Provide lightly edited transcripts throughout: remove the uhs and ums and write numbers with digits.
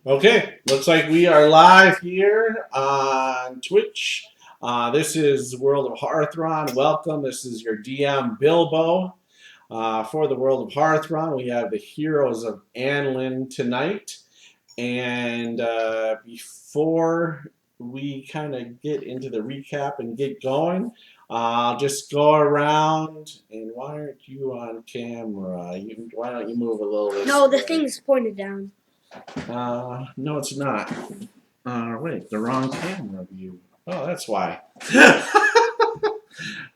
Okay, looks like we are live here on Twitch. This is World of Harthron. Welcome. This is your DM Bilbo. For the World of Harthron, we have the heroes of Annlynn tonight. And before we kind of get into the recap and get going, I'll just go around. And why aren't you on camera? Why don't you move a little bit? No, the thing's pointed down. No, it's not. Wait, the wrong camera view. Oh, that's why.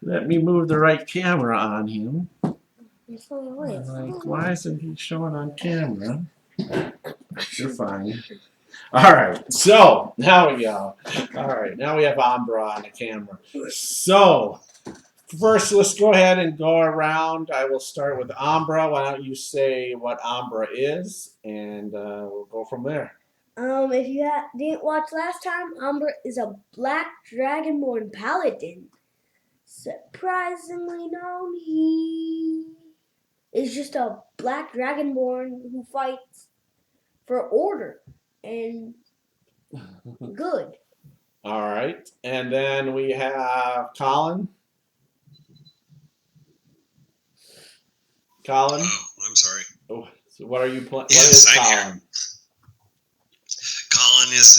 Let me move the right camera on him. Like, why isn't he showing on camera? You're fine. All right, so now we go. All right, now we have Ambra on the camera. So first, let's go ahead and go around. I will start with Ambra. Why don't you say what Ambra is, and we'll go from there. If you didn't watch last time, Umbra is a black dragonborn paladin. Surprisingly known, he is just a black dragonborn who fights for order and good. All right, and then we have Colin. Colin? Oh, I'm sorry. Oh, so what are you playing? Yes, what is I'm Colin? here. Colin is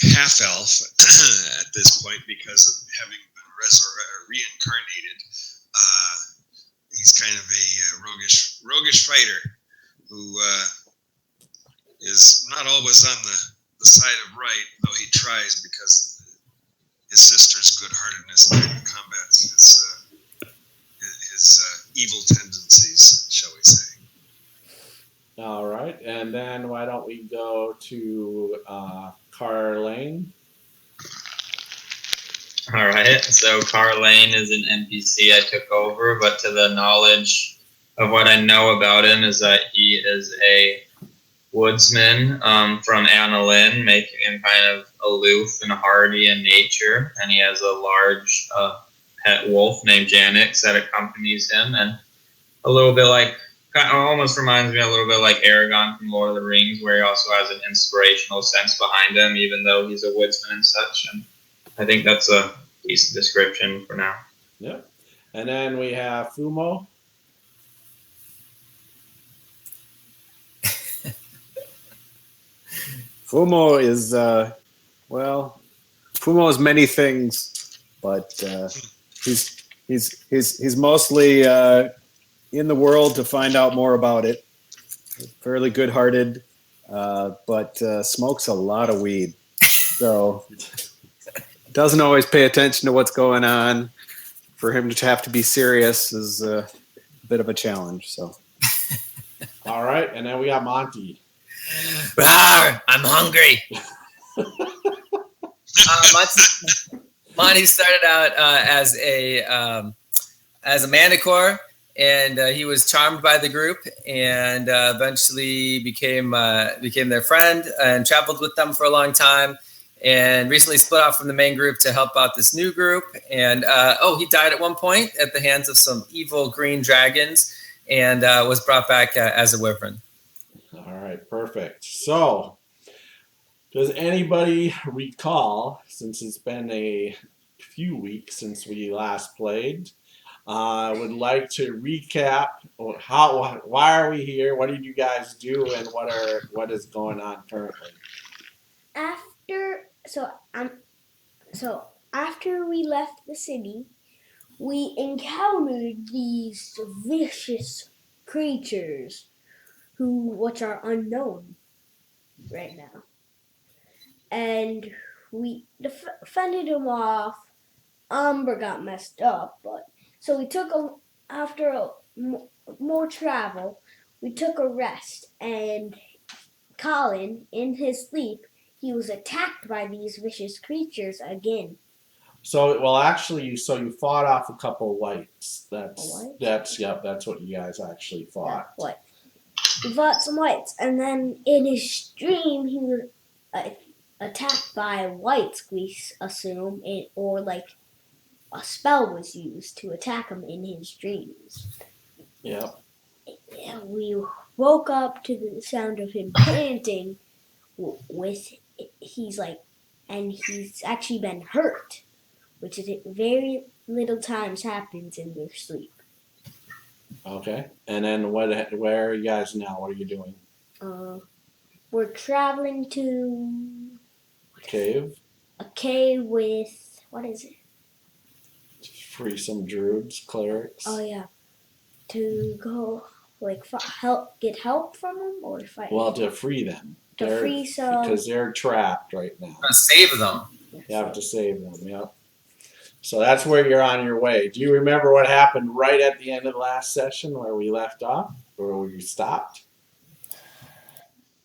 a half elf at this point because of having been reincarnated. He's kind of a roguish fighter who is not always on the side of right, though he tries because of his sister's good-heartedness in combats his evil tendencies, shall we say. All right, and then why don't we go to Carlane? All right, so Carlane is an NPC I took over, but to the knowledge of what I know about him is that he is a woodsman from Annlynn, making him kind of aloof and hardy in nature, and he has a large pet wolf named Janix that accompanies him, and a little bit like, kind of almost reminds me a little bit like Aragorn from Lord of the Rings, where he also has an inspirational sense behind him, even though he's a woodsman and such. And I think that's a decent description for now. Yep. And then we have Fumo. Fumo is Fumo is many things, but he's mostly in the world to find out more about it. Fairly good-hearted, but smokes a lot of weed, so doesn't always pay attention to what's going on. For him to have to be serious is a bit of a challenge. So, all right, and then we got Monty. Rawr, I'm hungry. Monty started out as a manticore, and he was charmed by the group, and eventually became their friend and traveled with them for a long time. And recently split off from the main group to help out this new group. And he died at one point at the hands of some evil green dragons, and was brought back as a wyvern. All right, perfect. So, does anybody recall, since it's been a few weeks since we last played, would like to recap why are we here, what did you guys do, and what is going on currently? After we left the city, we encountered these vicious creatures which are unknown right now. And we fended them off. Umber got messed up, so we took after more travel, we took a rest, and Colin, in his sleep, he was attacked by these vicious creatures again. So, well, actually, you fought off a couple whites. That's what you guys actually fought. Yeah, what? He fought some whites, and then in his dream, he was attacked by whites, we assume, or like a spell was used to attack him in his dreams. Yeah. We woke up to the sound of him panting. He's actually been hurt, which is very little times happens in your sleep. Okay. And then where are you guys now? What are you doing? We're traveling to Cave? a cave with, what is it? Free some druids, clerics? Oh yeah, to go get help from them or fight. Well, to free them. Free some, because they're trapped right now. Save them. You have to save them. Yep. So that's where you're on your way. Do you remember what happened right at the end of the last session where we left off, or where we stopped?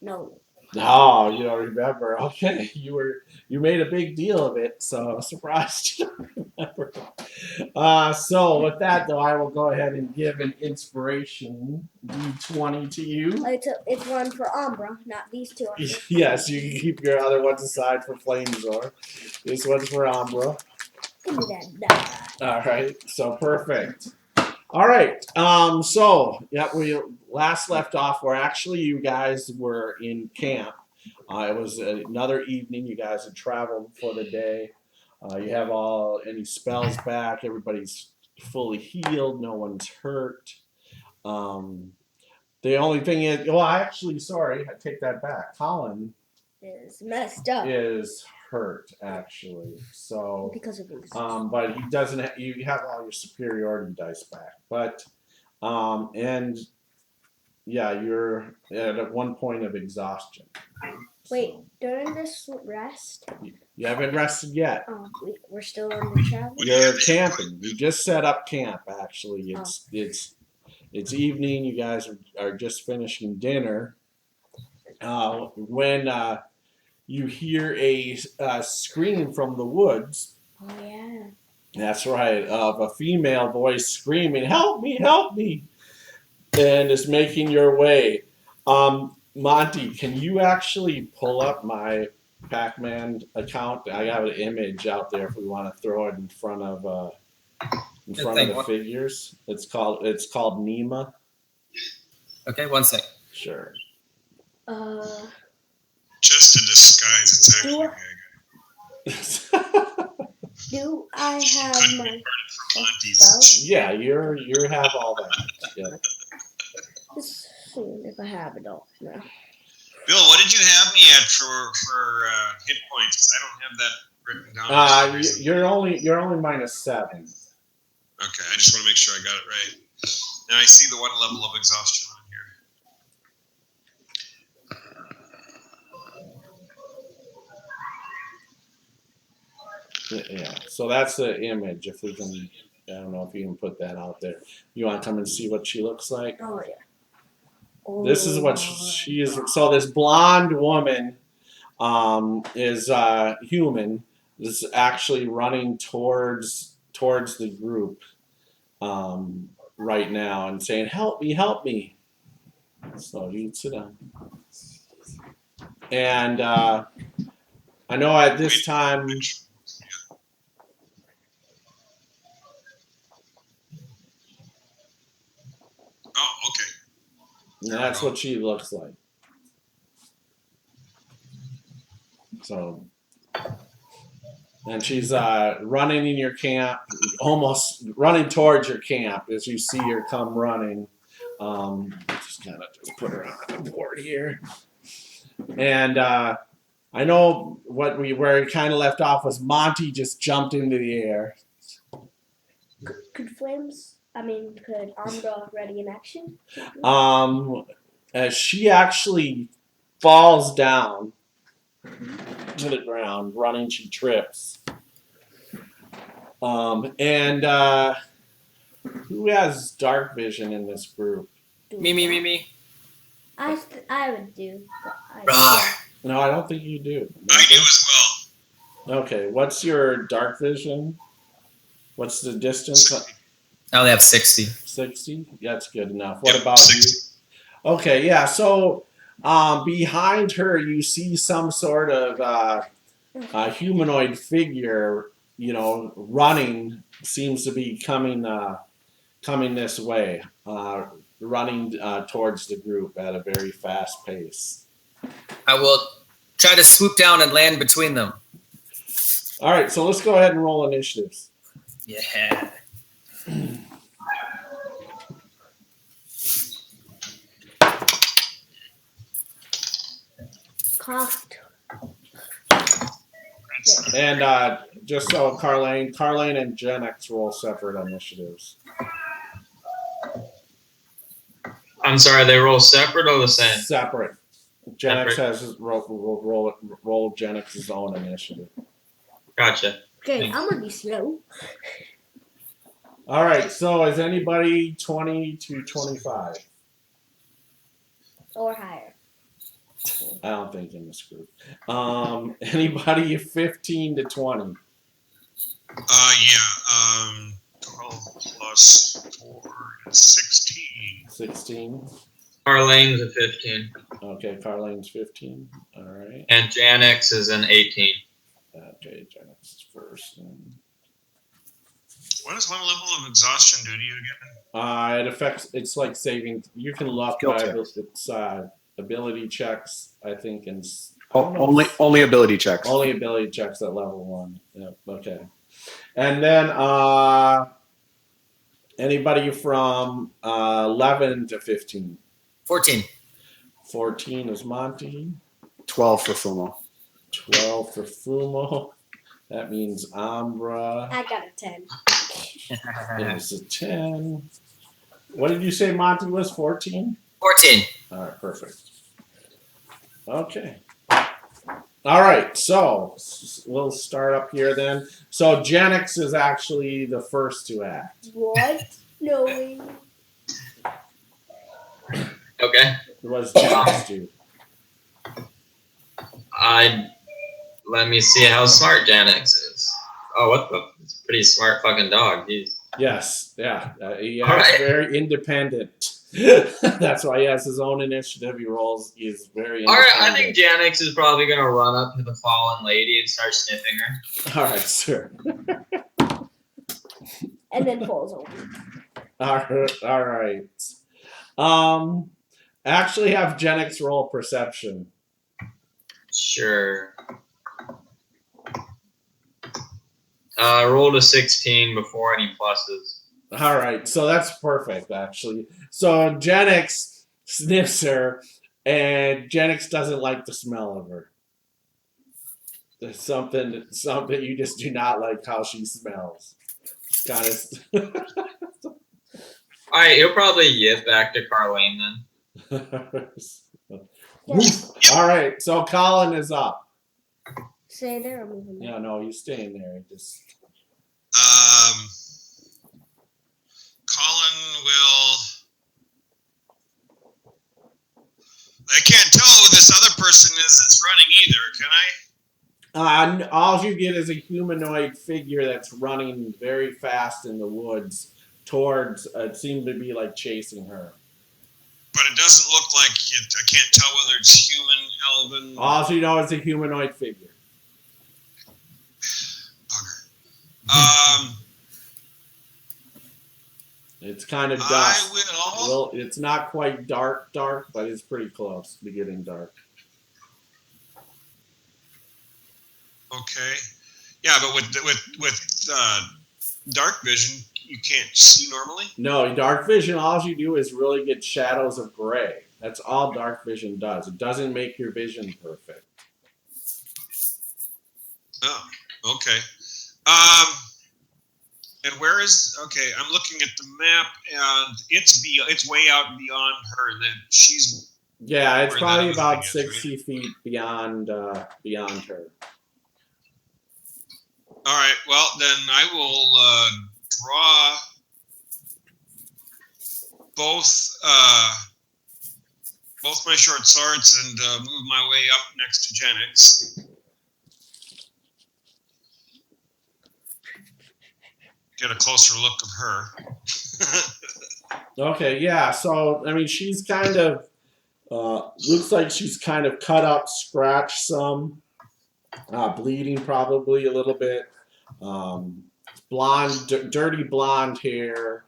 No. No, you don't remember. Okay, you made a big deal of it, so I'm surprised you don't remember. So with that, though, I will go ahead and give an inspiration D20 to you. It's one for Umbra, not these two. Yes, you can keep your other ones aside for Flamezor. This one's for Umbra. Give me that. All right, so perfect. All right, we last left off where actually you guys were in camp. It was another evening. You guys had traveled for the day. You have any spells back. Everybody's fully healed. No one's hurt. The only thing is, I take that back. Colin is messed up. Is hurt actually. So because of this. But he doesn't. You have all your superiority dice back. But and yeah, you're at one point of exhaustion. Wait, during this rest? You haven't rested yet. We're still on the travel. You're camping. You just set up camp. Actually, it's evening. You guys are just finishing dinner. When you hear a scream from the woods. Oh yeah. That's right, of a female voice screaming, "Help me! Help me!" and is making your way. Monty, can you actually pull up my Pac-Man account? I have an image out there if we want to throw it in front of the figures. It's called Nima. Okay, 1 sec. Sure. Just to disguise, it's actually Do I have my Monty's? Yeah, you have all that. Yeah. Let's see if I have it all now. Bill, what did you have me at for hit points? I don't have that written down. You're only -7. Okay, I just want to make sure I got it right. Now I see the one level of exhaustion on here. Yeah, so that's the image. If we can, I don't know if you can put that out there. You want to come and see what she looks like? Oh yeah. This is what she is. So this blonde woman is human. Is actually running towards the group right now and saying, "Help me! Help me!" So you sit down. And I know at this time. Oh, okay. And that's what she looks like. So, and she's running in your camp, almost running towards your camp as you see her come running. Just put her on the board here. And I know where we kind of left off was Monty just jumped into the air. Could Umbra ready in action? As she actually falls down to the ground, running, she trips. And who has dark vision in this group? Me. I would do. No, I don't think you do. I do as well. Okay, what's your dark vision? What's the distance? I only have 60. 60? That's good enough. What about 60. You? Okay, yeah. So behind her, you see some sort of humanoid figure, running, seems to be coming this way. running towards the group at a very fast pace. I will try to swoop down and land between them. All right, so let's go ahead and roll initiatives. Yeah. Coughed. And just so Carlane and Gen X roll separate initiatives. I'm sorry, they roll separate or the same? Separate. Gen X Separate. has roll Gen X's own initiative. Gotcha. Okay, Thanks. I'm gonna be slow. All right, so is anybody 20 to 25? Or higher. I don't think in this group. Anybody 15 to 20? Yeah. 12 plus 4 is 16. 16. Carlane's a 15. Okay, Carlane's 15. All right. And Janix is an 18. Okay, Gen X is first. What is one level of exhaustion do to you again? It affects. It's like saving. You can look Skill by checks. it's ability checks. I think and Only ability checks. only ability checks at level 1. Yep. Okay. And then anybody from 11 to 15. 14. 14 is Monty. 12 for Fumo. 12 for Fumo. That means Ambra I got a 10. is a 10. What did you say Monty was? 14? 14. All right, perfect. Okay. All right, so we'll start up here then. So Gen X is actually the first to act. What? No way. Okay. What does Gen X do? Let me see how smart Janix is. Oh, what the? It's a pretty smart fucking dog. Jeez. Yes, yeah. He All acts right. very independent. That's why he has his own initiative. He rolls. He's very All right, independent. I think Janix is probably gonna run up to the fallen lady and start sniffing her. All right, sir. And then falls over. All right. Actually have Gen X roll perception. Sure. Rolled a 16 before any pluses. All right, so that's perfect, actually. So Gen X sniffs her, and Gen X doesn't like the smell of her. There's something you just do not like how she smells. It's kind All right, he'll probably get back to Carlane then. Yeah. All right, so Colin is up. Stay there or move him. Yeah, no, he's staying there. Just Colin will. I can't tell who this other person is that's running either, can I? all you get is a humanoid figure that's running very fast in the woods towards. It seemed to be like chasing her. But it doesn't look like it. I can't tell whether it's human, elven. All you know is a humanoid figure. Bugger. It's kind of I dusk. will. Well, it's not quite dark, but it's pretty close to getting dark. Okay. Yeah, but with dark vision, you can't see normally. No, dark vision, all you do is really get shadows of gray. That's all dark vision does. It doesn't make your vision perfect. Oh, okay. And where is? Okay, I'm looking at the map, and it's way out beyond her, and then she's. Yeah, it's where probably that other about thing is, 60 feet beyond her. All right. Well, then I will draw both my short swords and move my way up next to Genix. Get a closer look of her. Okay, yeah. So, I mean, she's kind of, looks like she's kind of cut up, scratched some, bleeding probably a little bit. Blonde, dirty blonde hair.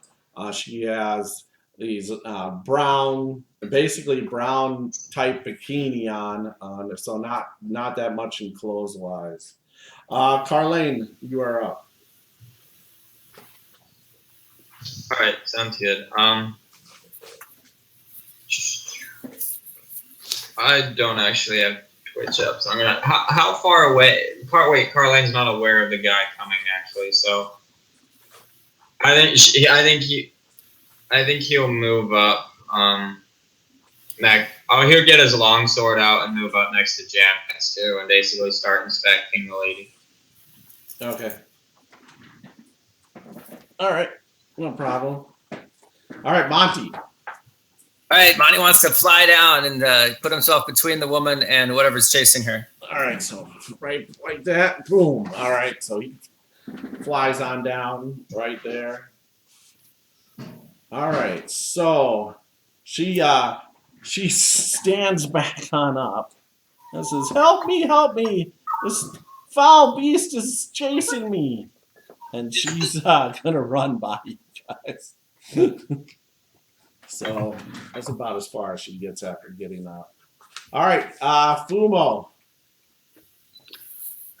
She has these brown, basically brown type bikini on, so not that much in clothes wise. Carlene, you are up. All right, sounds good. I don't actually have Twitch up, so I'm gonna. How far away? Wait, Carline's not aware of the guy coming actually, so I think he'll move up. He'll get his longsword out and move up next to Janice too, and basically start inspecting the lady. Okay. All right. No problem. All right, Monty. All right, Monty wants to fly down and put himself between the woman and whatever's chasing her. All right, so right like that. Boom. All right, so he flies on down right there. All right, so she stands back on up and says, "Help me, help me! This foul beast is chasing me!" And she's gonna run by you guys. So that's about as far as she gets after getting up. All right, Fumo.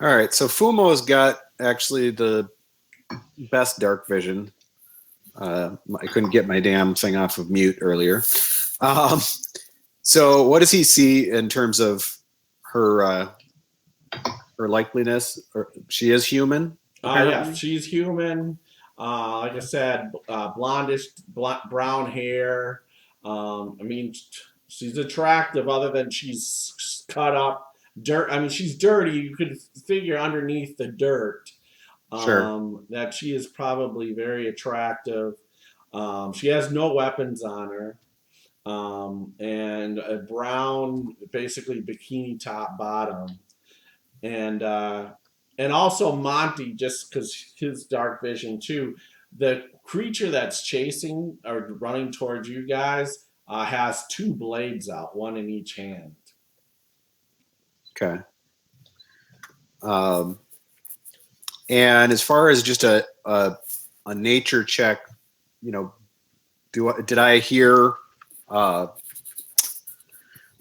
All right, so Fumo's got actually the best dark vision. I couldn't get my damn thing off of mute earlier. So what does he see in terms of her likeliness? She is human? Yeah, she's human. Like I said, blondish, brown hair. I mean, she's attractive other than she's cut up. Dirt. I mean, she's dirty. You could figure underneath the dirt Sure. that she is probably very attractive. She has no weapons on her. And a brown, basically bikini top bottom. And also Monty, just because his dark vision too, the creature that's chasing or running towards you guys has two blades out, one in each hand. Okay. And as far as just a nature check, did I hear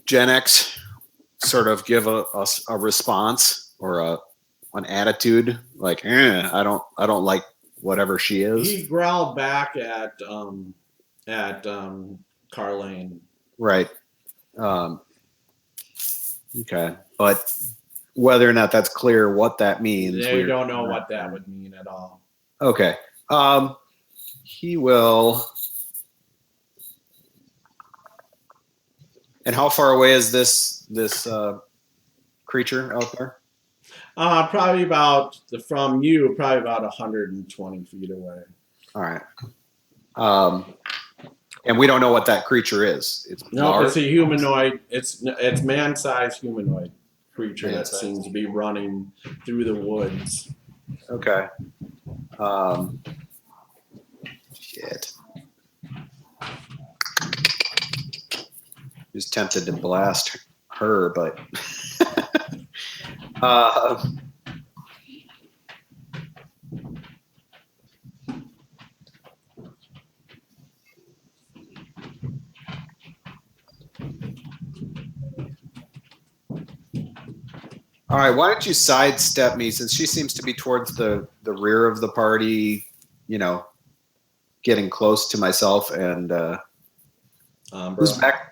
Gen X sort of give a response or an attitude like, I don't like whatever she is? He growled back at Carlene. Right. Okay, but whether or not that's clear what that means, They don't know what that would mean at all. Okay. He will. And how far away is this creature out there? Probably about from you, probably about 120 feet away. All right. And we don't know what that creature is. It's It's a humanoid. It's man-sized humanoid creature that seems to be running through the woods. Okay. Shit. Just tempted to blast her, but all right, why don't you sidestep me, since she seems to be towards the rear of the party, getting close to myself and who's back?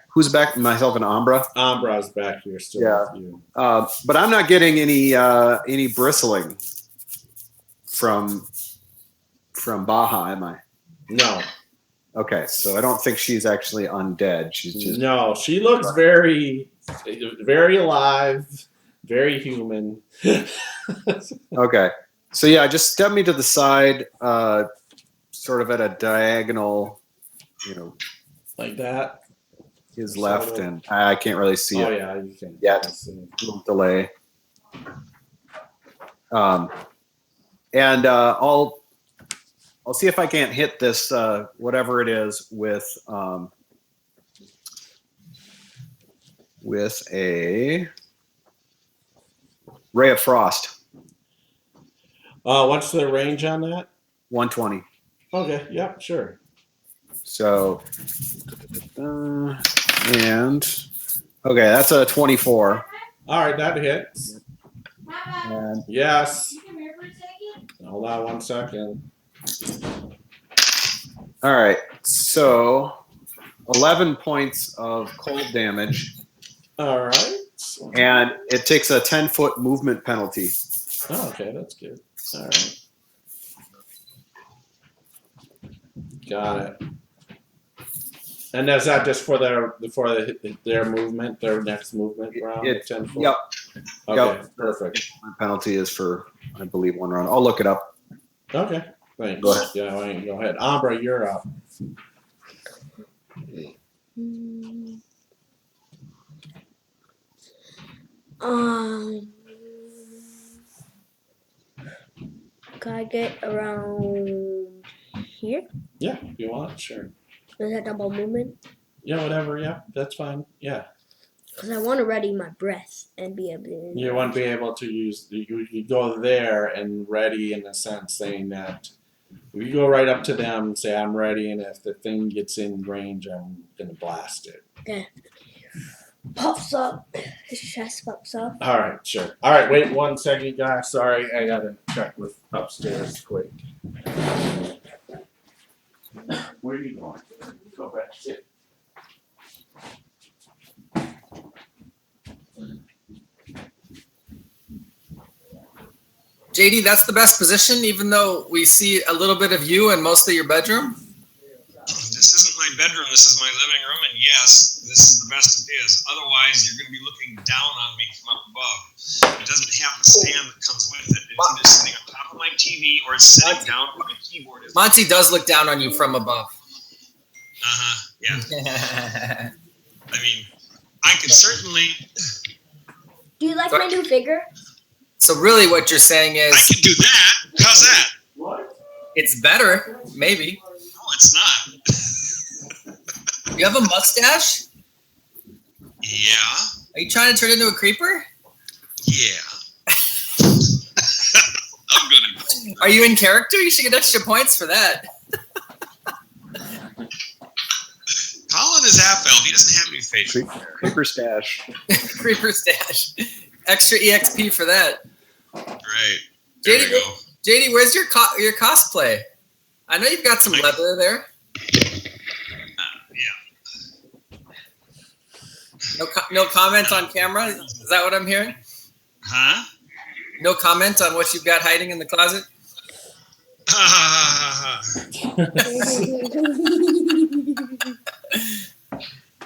Myself and Ambra. Ambra's back here still. Yeah. With you. But I'm not getting any bristling from Baja, am I? No. Okay, so I don't think she's actually undead. She's just she looks very, very alive, very human. Okay, so yeah, just step me to the side, sort of at a diagonal, like that. His left, and I can't really see it. Oh yeah, you can. Yet. Little delay. And I'll see if I can't hit this whatever it is with a ray of frost. What's the range on that? 120. Okay. Yeah. Sure. So, and okay, that's a 24. All right, that hits. And Yes. Hold on 1 second. all right, so 11 points of cold damage, All right. and it takes a 10-foot movement penalty. Oh, okay, that's good. All right. Got it. And is that just for their movement, their next movement round? It- 10 foot? Yep. Okay, Yep. perfect. Penalty is for, I believe, 1 round. I'll look it up. Okay, thanks. Go ahead. Yeah, why don't you go ahead. Ambra, you're up. Can I get around here? Yeah, if you want, sure. Is that double movement? Yeah, whatever. Yeah, that's fine. Yeah. Because I want to ready my breath and be able to. You won't be able to use, you go there and ready in a sense, saying that if you go right up to them and say, I'm ready, and if the thing gets in range, I'm going to blast it. Okay. Puffs up. His chest puffs up. All right, sure. All right, wait 1 second, guys. Sorry, I got to check with upstairs quick. Where are you going? Go back. Sit. JD, that's the best position, even though we see a little bit of you and most of your bedroom. This isn't my bedroom. This is my living room, and yes, this is the best it is. Otherwise, you're going to be looking down on me from up above. It doesn't have the stand that comes with it. It's either sitting on top of my TV or it's sitting down on my keyboard. Monty does look down on you from above. Yeah. I mean, I could certainly. Do you like my new figure? So really what you're saying I is could do that. How's that? What? it's better, maybe. No, it's not. You have a mustache? Yeah. Are you trying to turn into a creeper? Yeah. I'm gonna. Are you in character? You should get extra points for that. Colin is half elf. He doesn't have any facial. Creeper stash. Creeper stash. Extra EXP for that. Right. There we go. JD, where's your cosplay? I know you've got some leather there. Yeah. No comment on camera? Is that what I'm hearing? Huh? No comment on what you've got hiding in the closet?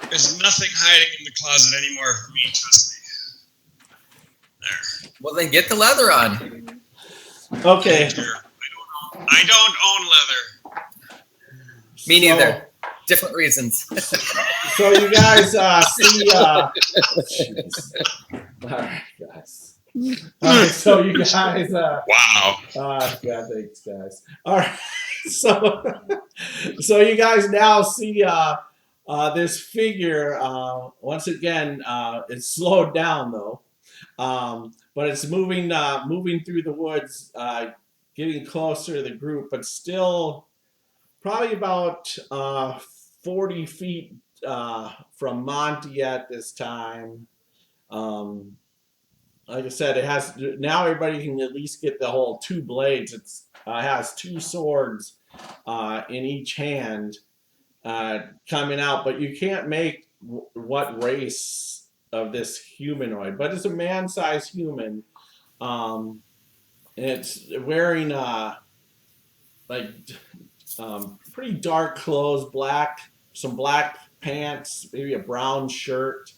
There's nothing hiding in the closet anymore for me, trust me. There. Well, then get the leather on. Okay. I don't own leather. Me neither. Different reasons. So you guys see. Jeez. All right, guys. All right, so you guys. Wow. God, thanks, guys. All right, so you guys now see this figure. Once again, it's slowed down though, but it's moving through the woods, getting closer to the group, but still probably about 40 feet from Monty at this time. Like I said, it has now. Everybody can at least get the whole 2 blades. It has 2 swords in each hand coming out, but you can't make what race of this humanoid. But it's a man-sized human. It's wearing pretty dark clothes, some black pants, maybe a brown shirt.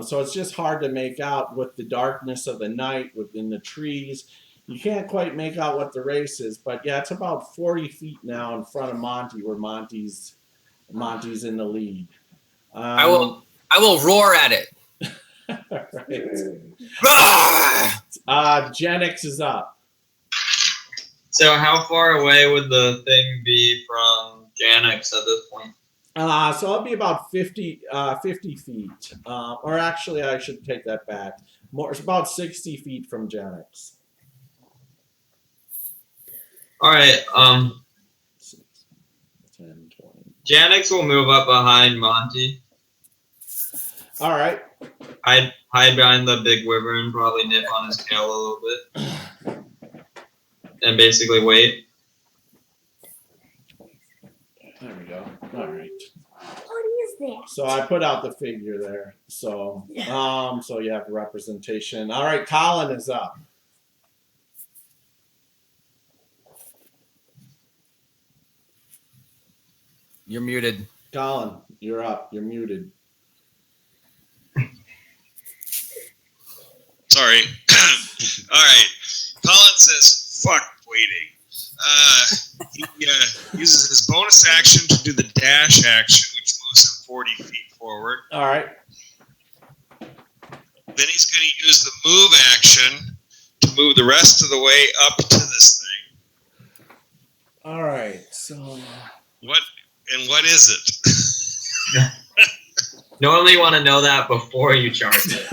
So it's just hard to make out with the darkness of the night within the trees. You can't quite make out what the race is, but yeah, it's about 40 feet now in front of Monty, where Monty's in the lead. I will roar at it. Right. Genix is up. So how far away would the thing be from Janix at this point? So it'll be about 50 feet. Or actually, I should take that back. It's about 60 feet from Genix. All right. 10, 20, Janix will move up behind Monty. All right. Hide behind the big wyvern, probably nip on his tail a little bit, and basically wait. There we go. All right. What is that? So I put out the figure there. So so you have representation. All right, Colin is up. You're muted. Colin, you're up. You're muted. Sorry. All right. Colin says, "Fuck waiting." He uses his bonus action to do the dash action, which moves him 40 feet forward. All right. Then he's going to use the move action to move the rest of the way up to this thing. All right. So What is it? Normally, you want to know that before you charge it.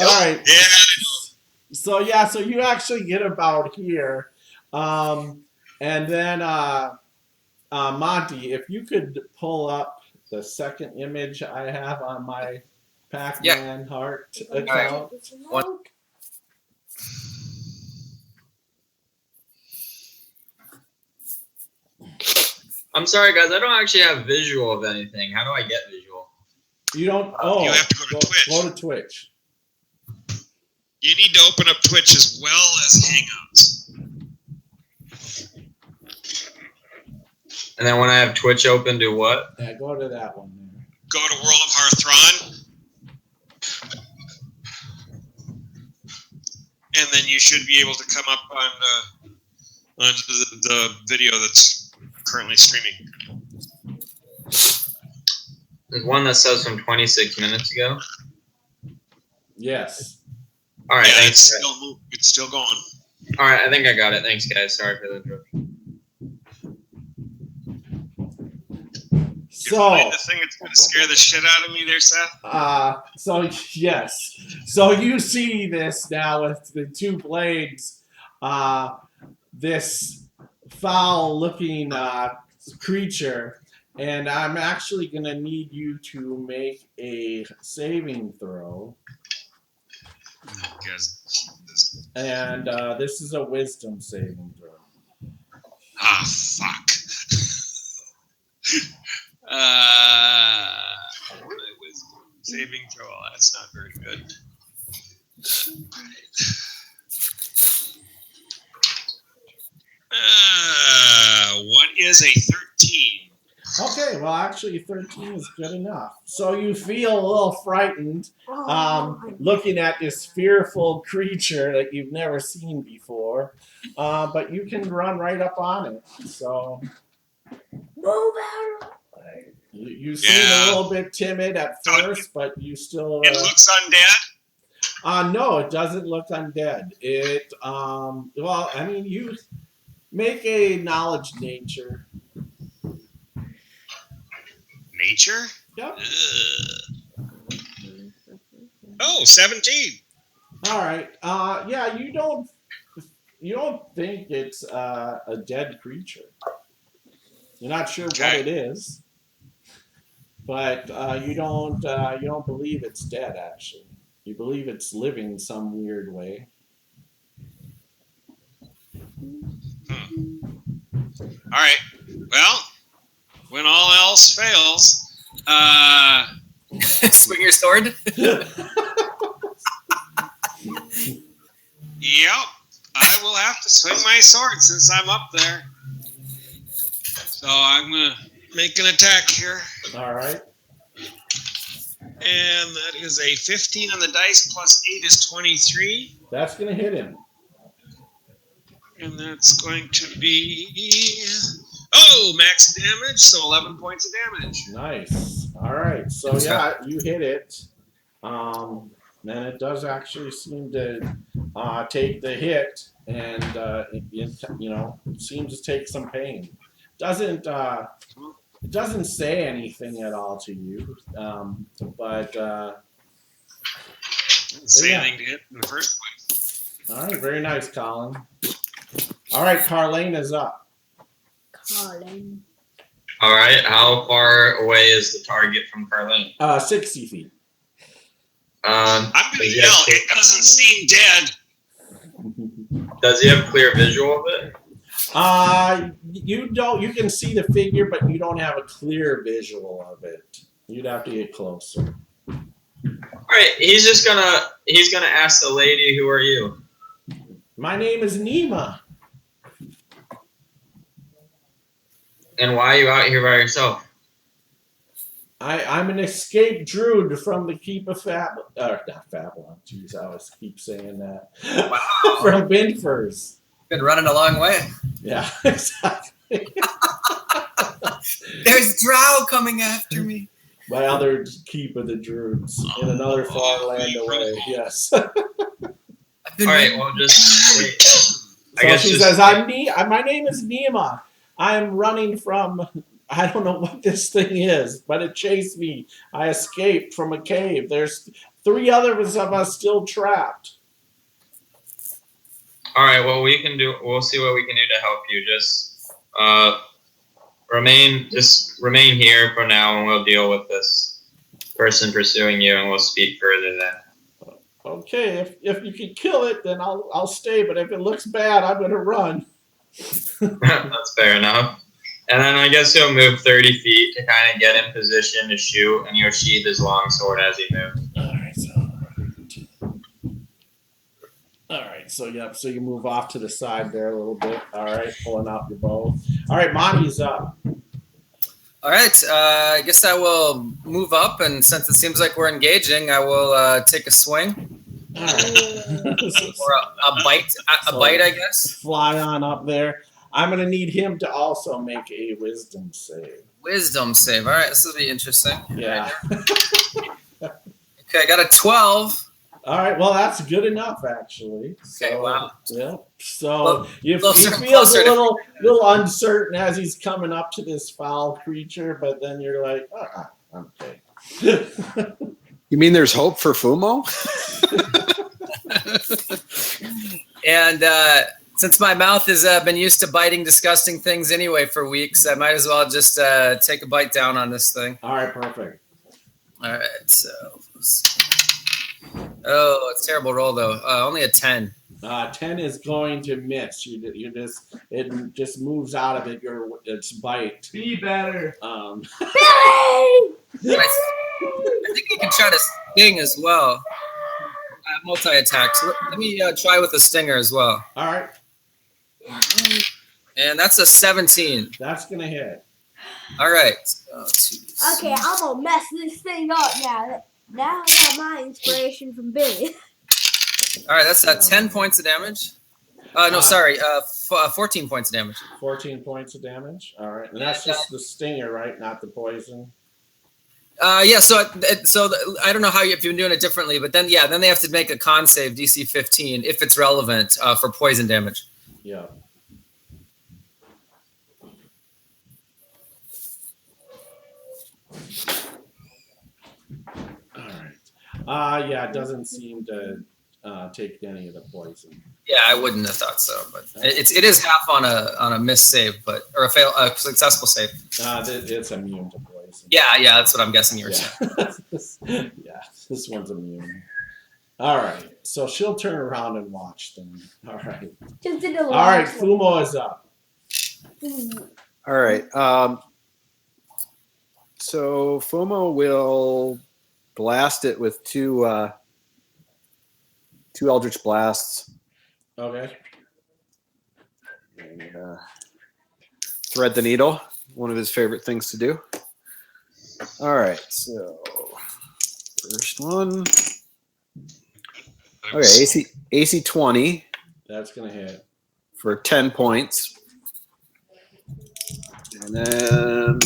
all right. Yeah. So so you actually get about here, and then Monty, if you could pull up the second image I have on my Pac-Man Heart account. One- I'm sorry, guys. I don't actually have visual of anything. How do I get visual? You don't. Oh, You have to go to Twitch. Go to Twitch. You need to open up Twitch as well as Hangouts. And then when I have Twitch open, do what? Yeah, go to that one there. Go to World of Harthron. And then you should be able to come up on the video that's currently streaming. There's one that says from 26 minutes ago. Yes. All right, Yeah, thanks. it's still going. All right, I think I got it. Thanks, guys. Sorry for the interruption. You find the thing that's going to scare the shit out of me there, Seth? So yes. So you see this now with the two blades. This foul-looking creature, and I'm actually going to need you to make a saving throw. Jesus. And this is a wisdom saving throw. Ah, fuck. My wisdom saving throw. That's not very good. What is a 13? Okay, well, actually, 13 is good enough. So you feel a little frightened, looking at this fearful creature that you've never seen before, but you can run right up on it. So Move out. you seem a little bit timid at first, but you still. It looks undead? No, it doesn't look undead. It well, I mean, you make a knowledge nature. Nature? Yep. Oh, 17. All right. Yeah, you don't think it's a dead creature. You're not sure what it is, but you don't believe it's dead. Actually, you believe it's living some weird way. All right. Well, when all else fails, Swing your sword. yep, I will have to swing my sword since I'm up there. So I'm going to make an attack here. All right. And that is a 15 on the dice plus 8 is 23. That's gonna hit him. And that's going to be, max damage, so 11 points of damage. Nice. All right. So yeah, you hit it. And it does actually seem to take the hit, and it seems to take some pain. It doesn't say anything at all to you, but Didn't say anything to it in the first place. All right, very nice, Colin. All right, Carlene is up. Colin. All right. How far away is the target from Carlene? 60 feet. I'm going to yell, it doesn't seem dead. Does he have clear visual of it? You don't. You can see the figure, but you don't have a clear visual of it. You'd have to get closer. All right. He's gonna ask the lady, "Who are you?" My name is Nima. And why are you out here by yourself? I'm an escaped druid from the keep of not Babylon. Jeez, I always keep saying that. Wow. From Binfors. Been running a long way. Yeah, exactly. There's Drow coming after me. My other keep of the druids in another far land away. Yes. I've been All right. Well, just wait. So she says, my name is Nima. I'm running from, I don't know what this thing is, but it chased me. I escaped from a cave. There's 3 others of us still trapped. All right. Well, we'll see what we can do to help you. Just remain here for now, and we'll deal with this person pursuing you, and we'll speak further then. Okay, if you can kill it, then I'll stay. But if it looks bad, I'm gonna run. That's fair enough. And then I guess he'll move 30 feet to kind of get in position to shoot, and you'll sheath his long sword as he moves. All right, so yep, so you move off to the side there a little bit. All right, pulling out your bow. All right, Monty's up. All right. I guess I will move up, and since it seems like we're engaging, I will take a swing. All right. Or a bite, I guess. Fly on up there. I'm gonna need him to also make a wisdom save. Wisdom save. All right, this will be interesting. Yeah. Okay, I got a 12. All right. Well, that's good enough, actually. So, Okay, wow. Yeah. So he Closer feels a to- little uncertain as he's coming up to this foul creature, but then you're like, I'm okay. You mean there's hope for Fumo? And since my mouth has been used to biting disgusting things anyway for weeks, I might as well just take a bite down on this thing. All right. Perfect. All right, so. Oh, it's a terrible roll though. Only a 10. 10 is going to miss. It just moves out of it. Its bite. Be better. I think you can try to sting as well. Multi-attack. So let me try with a stinger as well. All right. And that's a 17. That's gonna hit. All right. Okay, I'm gonna mess this thing up now. Now I got my inspiration from Billy. All right, that's 10 points of damage. No, sorry, 14 points of damage. 14 points of damage. All right, and that's just the stinger, right? Not the poison. Yeah. So I don't know if you're doing it differently, but then they have to make a con save DC 15 if it's relevant for poison damage. Yeah. All right. Yeah, it doesn't seem to take any of the poison. Yeah, I wouldn't have thought so, but it is half on a miss save, or a successful save. It's immune to poison. Yeah, that's what I'm guessing you were saying. This one's immune. All right, so she'll turn around and watch them. All right. All right, Fumo is up. All right. So Fumo will blast it with two Eldritch Blasts. Okay. And, thread the needle, one of his favorite things to do. All right, so first one. Okay, AC 20. That's gonna hit for 10 points. And then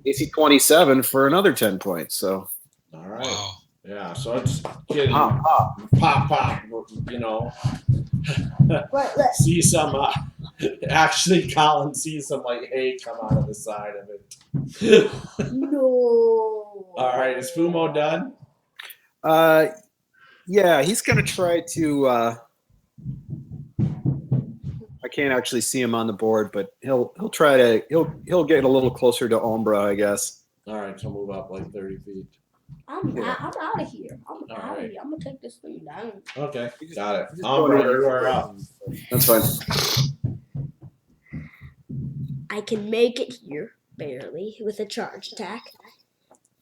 AC 27 for another 10 points. So all right. Wow. Yeah, so it's getting pop. pop, you know. See some actually Colin sees some like hay come out of the side of it. No. All right, is Fumo done? Yeah, he's gonna try to I can't actually see him on the board, but he'll try to he'll get a little closer to Umbra, I guess. All right, so move up like 30 feet. I'm Yeah. out of here. I'm All out of right. here. I'm gonna take this thing down. Okay, got it. Just Umbra, go you are up. That's fine. I can make it here barely with a charge attack,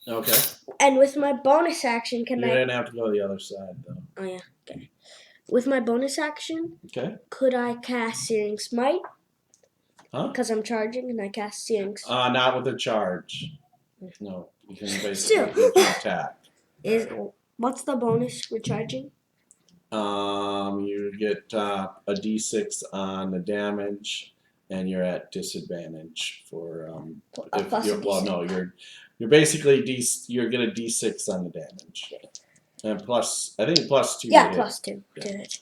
Okay. and with my bonus action, can You I? didn't have to go to the other side, though. Oh yeah. Okay. With my bonus action, Okay. could I cast Searing Smite? Huh? Because I'm charging, and I cast Searing Smite. Not with a charge. No, you can basically Still. you can attack. What's the bonus for charging? You get a d6 on the damage, and you're at disadvantage for Plus a D6. you're basically you're get a d6 on the damage, and plus I think plus 2. Yeah, to plus 2 Yeah. to it.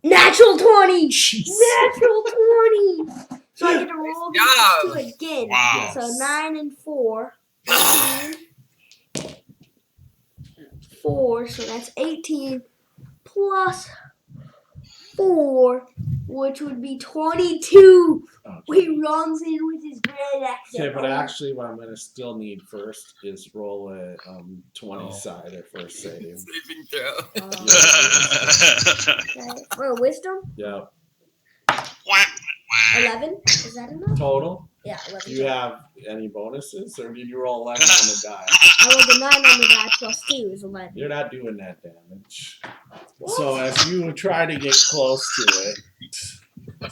Natural 20! Jeez. Natural 20! So I get to roll Good these 2 again. Wow. So 9 and 4. 18. 4, so that's 18 plus 4, which would be 22. Okay. He runs in with his great axe. Okay, but actually, what I'm gonna still need first is roll a 20 Oh. side at first save. Sleeping throw. Okay. For wisdom, Yeah. 11. Is that enough? Total. Yeah, 11. Do you have any bonuses, or did you roll 11 on the die? I rolled a 9 on the die plus 2 is 11. You're not doing that damage. So as you try to get close to it,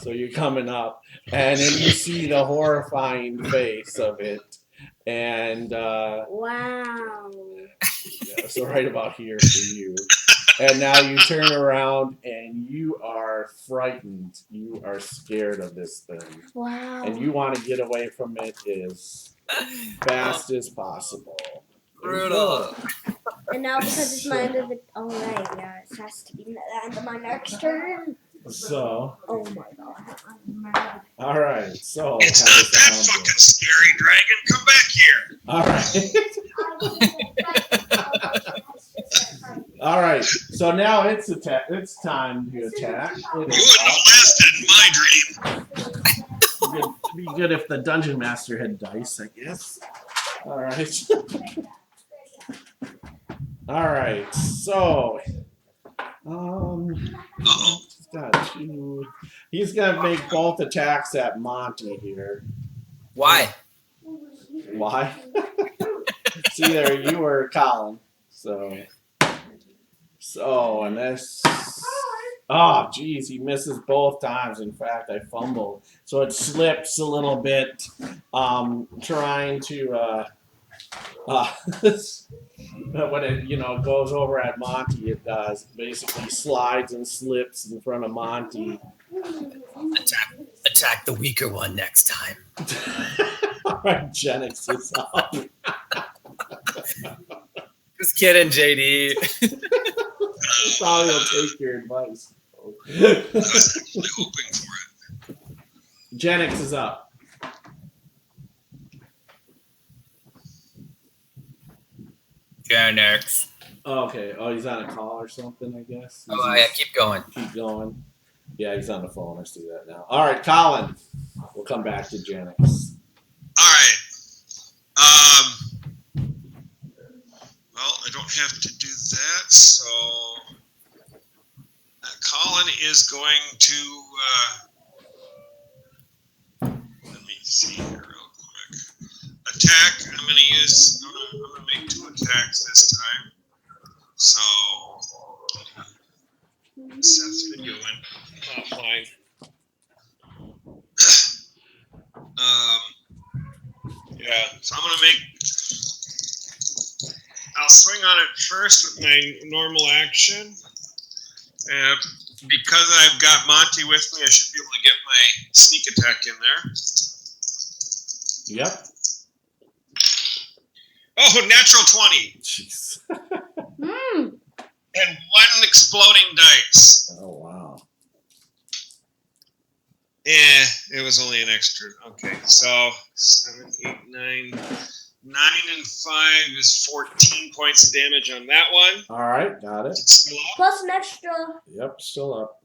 so you're coming up, and then you see the horrifying face of it, and Wow. yeah, so right about here for you. And now you turn around and you are frightened. You are scared of this thing. Wow. And you want to get away from it as fast as possible. Brutal. And now because it's my end of the. Oh, right. Yeah, it has to be the end of my next turn. So, Oh my god. I'm mad. all right. So, It's how not does that sound fucking good? scary, dragon. Come back here. All right. All right. So now it's time to attack. It You is wouldn't have lasted in my dream. up. It'd be good if the dungeon master had dice, I guess. All right. All right. So, Uh-oh. he's got 2. He's gonna make both attacks at Monty here. Why? Why? See there, you were Colin. So, and this. Oh, geez, he misses both times. In fact, I fumbled, so it slips a little bit. Trying to. When it goes over at Monty, it basically slides and slips in front of Monty. Attack the weaker one next time. All right, Genix is up. Just kidding, JD. Probably will take your advice. I was actually hoping for it. Genix is up. Genix. Okay. Oh, he's on a call or something, I guess. Oh, yeah, keep going. Keep going. Yeah, he's on the phone. I see that now. All right, Colin. We'll come back to Genix. All right. Well, I don't have to do that, so Colin is going to. Let me see here real quick. Attack. I'm going to make 2 attacks this time. So Seth's video went offline. Yeah, so I'm gonna I'll swing on it first with my normal action. Because I've got Monty with me, I should be able to get my sneak attack in there. Yep. Oh, natural 20. Jeez. Hmm. And 1 exploding dice. Oh, wow. It was only an extra. Okay, so 7, 8, 9, 9 and 5 is 14 points of damage on that one. All right, got it. It's still up. Plus an extra. Yep, still up.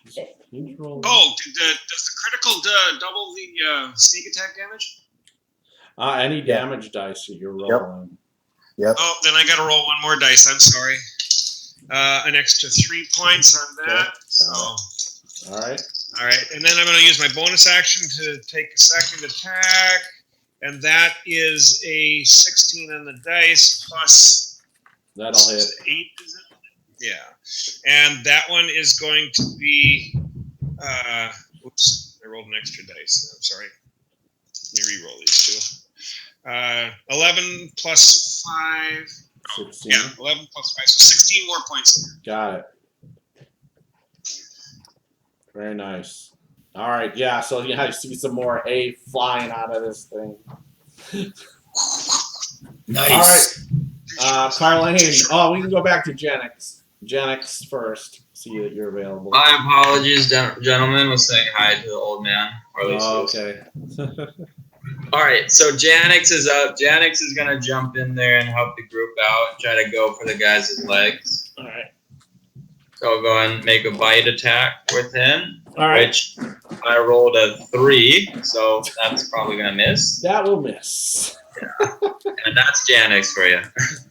He's rolling. Oh, does the critical double the sneak attack damage? Any damage dice that you're rolling. Yep. Oh, then I got to roll one more dice. I'm sorry. An extra 3 points on that. Okay. So, All right. all right, and then I'm going to use my bonus action to take a second attack, and that is a 16 on the dice plus That'll hit. 8. Is it? Yeah, and that one is going to be. Oops, I rolled an extra dice. I'm sorry. Let me re-roll these two. 11 plus 5. 16. Yeah, 11 plus 5, so 16 more points. Got it. Very nice. All right, yeah. So I see some more hay flying out of this thing. Nice. All right, Carlane. Oh, we can go back to Genix. Genix first. See that you're available. My apologies, gentlemen. Was saying hi to the old man. Or at least Oh, he was. okay. All right, so Janix is up. Janix is gonna jump in there and help the group out. Try to go for the guys' legs. All right. So I'll go and make a bite attack with him. All right. Which I rolled a 3, so that's probably gonna miss. That will miss. And that's Janix for you.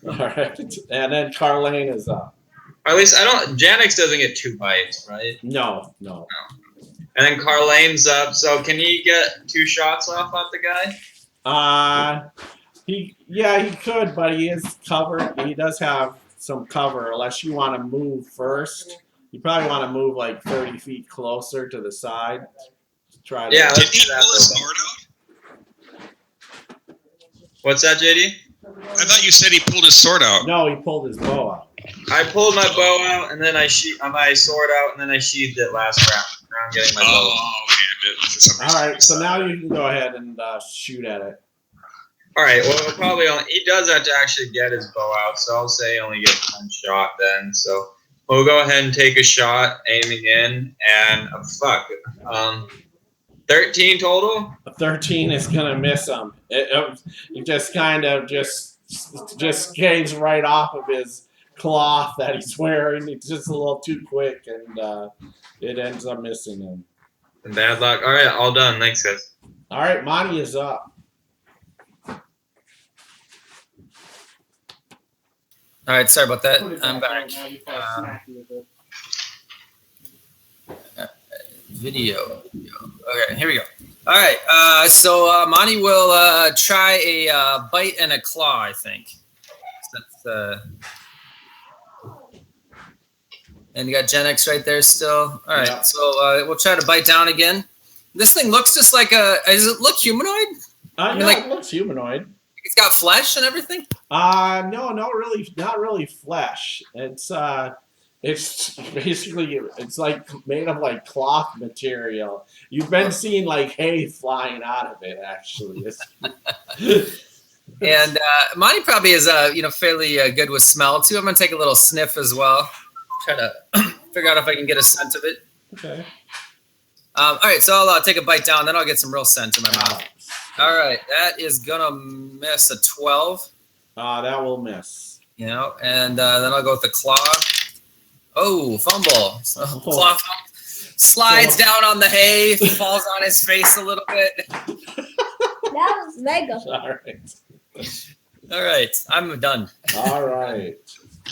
All right. And then Carlane is up. Or at least I don't. Janix doesn't get 2 bites, right? No. And then Carlane's up. So can he get 2 shots off at the guy? He could, but he is covered. He does have some cover, unless you want to move first. You probably want to move like 30 feet closer to the side. Try to. Yeah, Did let's he do that. pull his sword out? What's that, JD? I thought you said he pulled his sword out. No, he pulled his bow out. I pulled my bow out, and then I my sword out, and then I sheathed it last round. Now I'm getting my bow. Oh, okay. All right, so now you can go ahead and shoot at it. All right. Well, probably he does have to actually get his bow out, so I'll say he only gets 1 shot then. So we'll go ahead and take a shot, aiming in, and 13 total. A 13 is gonna miss him. It just kind of just caves right off of his cloth that he's wearing. It's just a little too quick, and it ends up missing him. Bad luck. All right. All done. Thanks, guys. All right, Monty is up. All right, sorry about that. I'm back. Video. Okay, here we go. All right, so Monty will try a bite and a claw, I think. That's, and you got Genix right there still. All right, Yeah. so we'll try to bite down again. This thing looks just like does it look humanoid? It looks humanoid. It's got flesh and everything? No, not really flesh. It's basically like made of like cloth material. You've been seeing like hay flying out of it, actually. And Monty probably is fairly good with smell too. I'm gonna take a little sniff as well. Try to figure out if I can get a scent of it. Okay. All right, so I'll take a bite down, then I'll get some real scent in my mouth. All right, that is gonna miss a 12. That will miss. And then I'll go with the claw. Oh, fumble! So claw slides down on the hay, falls on his face a little bit. That was mega. All right, I'm done. All right.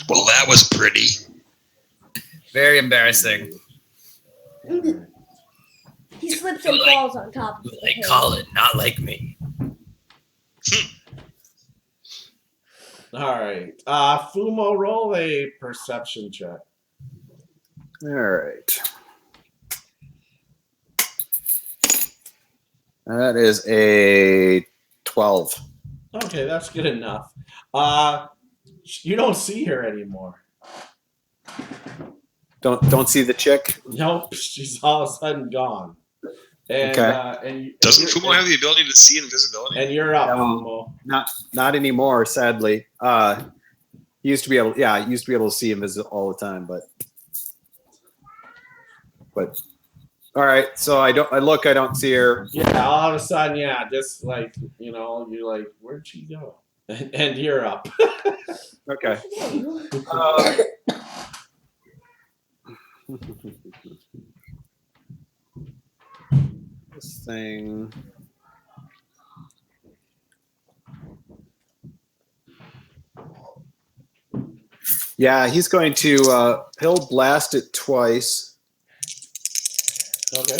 Well, that was pretty. Very embarrassing. He slips and falls on top of Like Colin, not like me. All right. Fumo, roll a perception check. All right. That is a 12. Okay, that's good enough. You don't see her anymore. Don't see the chick? Nope, she's all of a sudden gone. And, Okay. Doesn't Fumo have the ability to see invisibility? And you're up, No. Fumo. Not anymore, sadly. Used to be able to see him all the time, but All right, so I don't see her. Yeah, all of a sudden, yeah, just like, you're like, where'd she go? And you're up. Okay. This thing. Yeah, he's going to he'll blast it twice. Okay.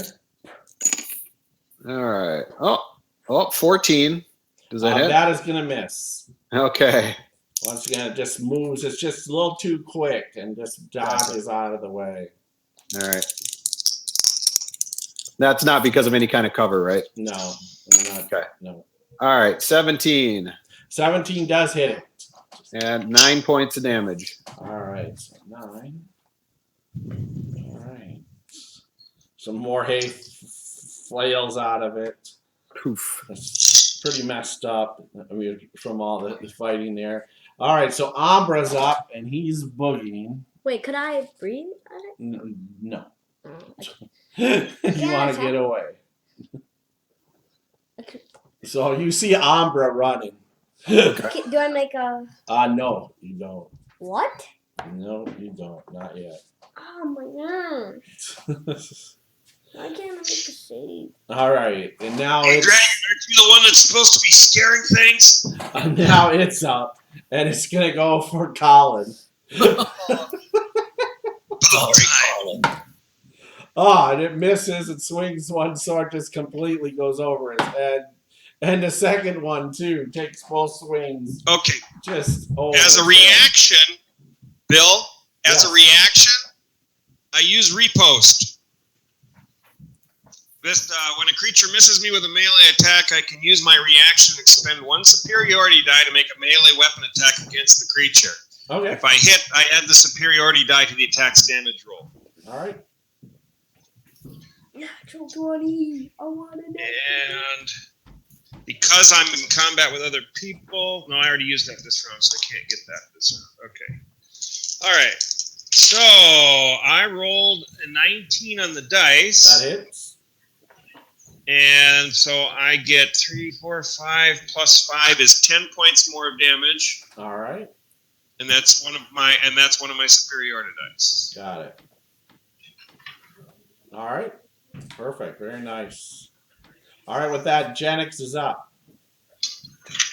All right. Oh, 14. Does that hit? That is gonna miss. Okay. Once again, it just moves. It's just a little too quick and just dodges out of the way. All right. That's not because of any kind of cover, right? No. Not, okay. No. All right. 17. 17 does hit it. And 9 points of damage. All right. So 9. All right. Some more hay flails out of it. Poof. That's pretty messed up from all the fighting there. All right, so Ambra's up, and he's boogieing. Wait, could I breathe at it? No. Oh, You want to get away. So you see Ambra running. Do I make a... No, you don't. What? No, you don't. Not yet. Oh, my gosh. Why can't I make a save? All right, and now Hey, it's... Dragon, aren't you the one that's supposed to be scaring things? Now it's up, and it's going to go for Colin. And it misses and swings. One sword just completely goes over his head. And the second one, too, takes both swings. Okay. Just over. As a reaction, Bill, as a reaction, I use repost. This, when a creature misses me with a melee attack, I can use my reaction and expend 1 superiority die to make a melee weapon attack against the creature. Okay. If I hit, I add the superiority die to the attack's damage roll. All right. Natural 20. I want it. And because I'm in combat with other people, no, I already used that this round, so I can't get that this round. Okay. All right. So I rolled a 19 on the dice. That hits. And so I get 3, 4, 5 plus 5 is 10 points more of damage. All right. And that's one of my superiority dice. Got it. All right. Perfect. Very nice. All right. With that, Genix is up.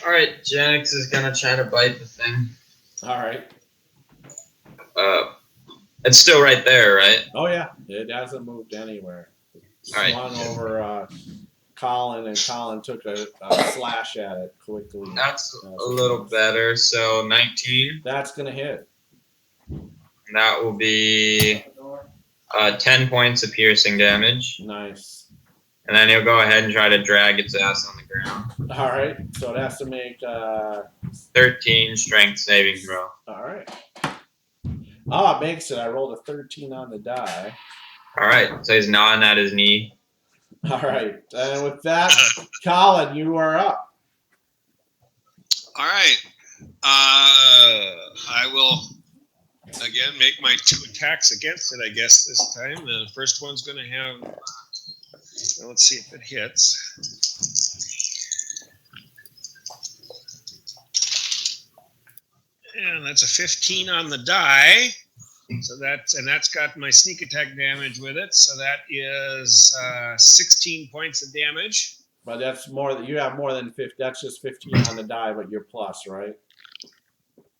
All right, Genix is gonna try to bite the thing. All right. It's still right there, right? Oh yeah, it hasn't moved anywhere. All right. Swung over Colin, and Colin took a slash at it quickly. That's a little better. So 19. That's gonna hit. That will be 10 points of piercing damage. Nice. And then he'll go ahead and try to drag its ass on the ground. All right. So it has to make 13 strength saving throw. All right. Oh, it makes it. I rolled a 13 on the die. All right. So he's gnawing at his knee. All right. And with that, Colin, you are up. All right. I will, again, make my 2 attacks against it, I guess, this time. The first one's going to have, let's see if it hits. And that's a 15 on the die. So that's got my sneak attack damage with it. So that is 16 points of damage. But that's more. You have more than 50. That's just 15 on the die, but you're plus, right?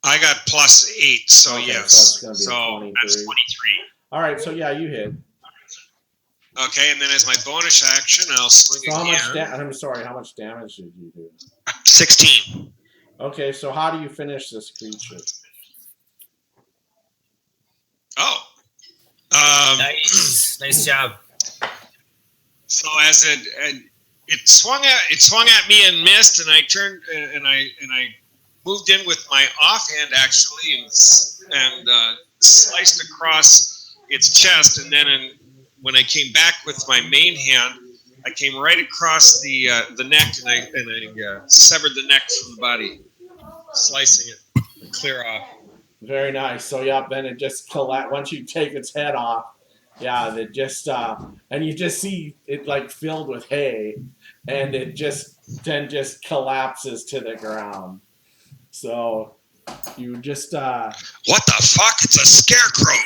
I got plus 8, so Okay, yes. so it's gonna be 23. That's 23. All right. So yeah, you hit. Okay, and then as my bonus action, I'll swing So again. I'm sorry. How much damage did you do? 16. Okay. So how do you finish this creature? Oh. Nice job. So as it swung at me and missed, and I turned and I moved in with my offhand actually and sliced across its chest, and then when I came back with my main hand, I came right across the neck, and I severed the neck from the body, slicing it clear off. Very nice. So yeah, then it just collapsed. Once you take its head off, Yeah, that just and you just see it like filled with hay, and it just collapses to the ground. So you just What the fuck? It's a scarecrow.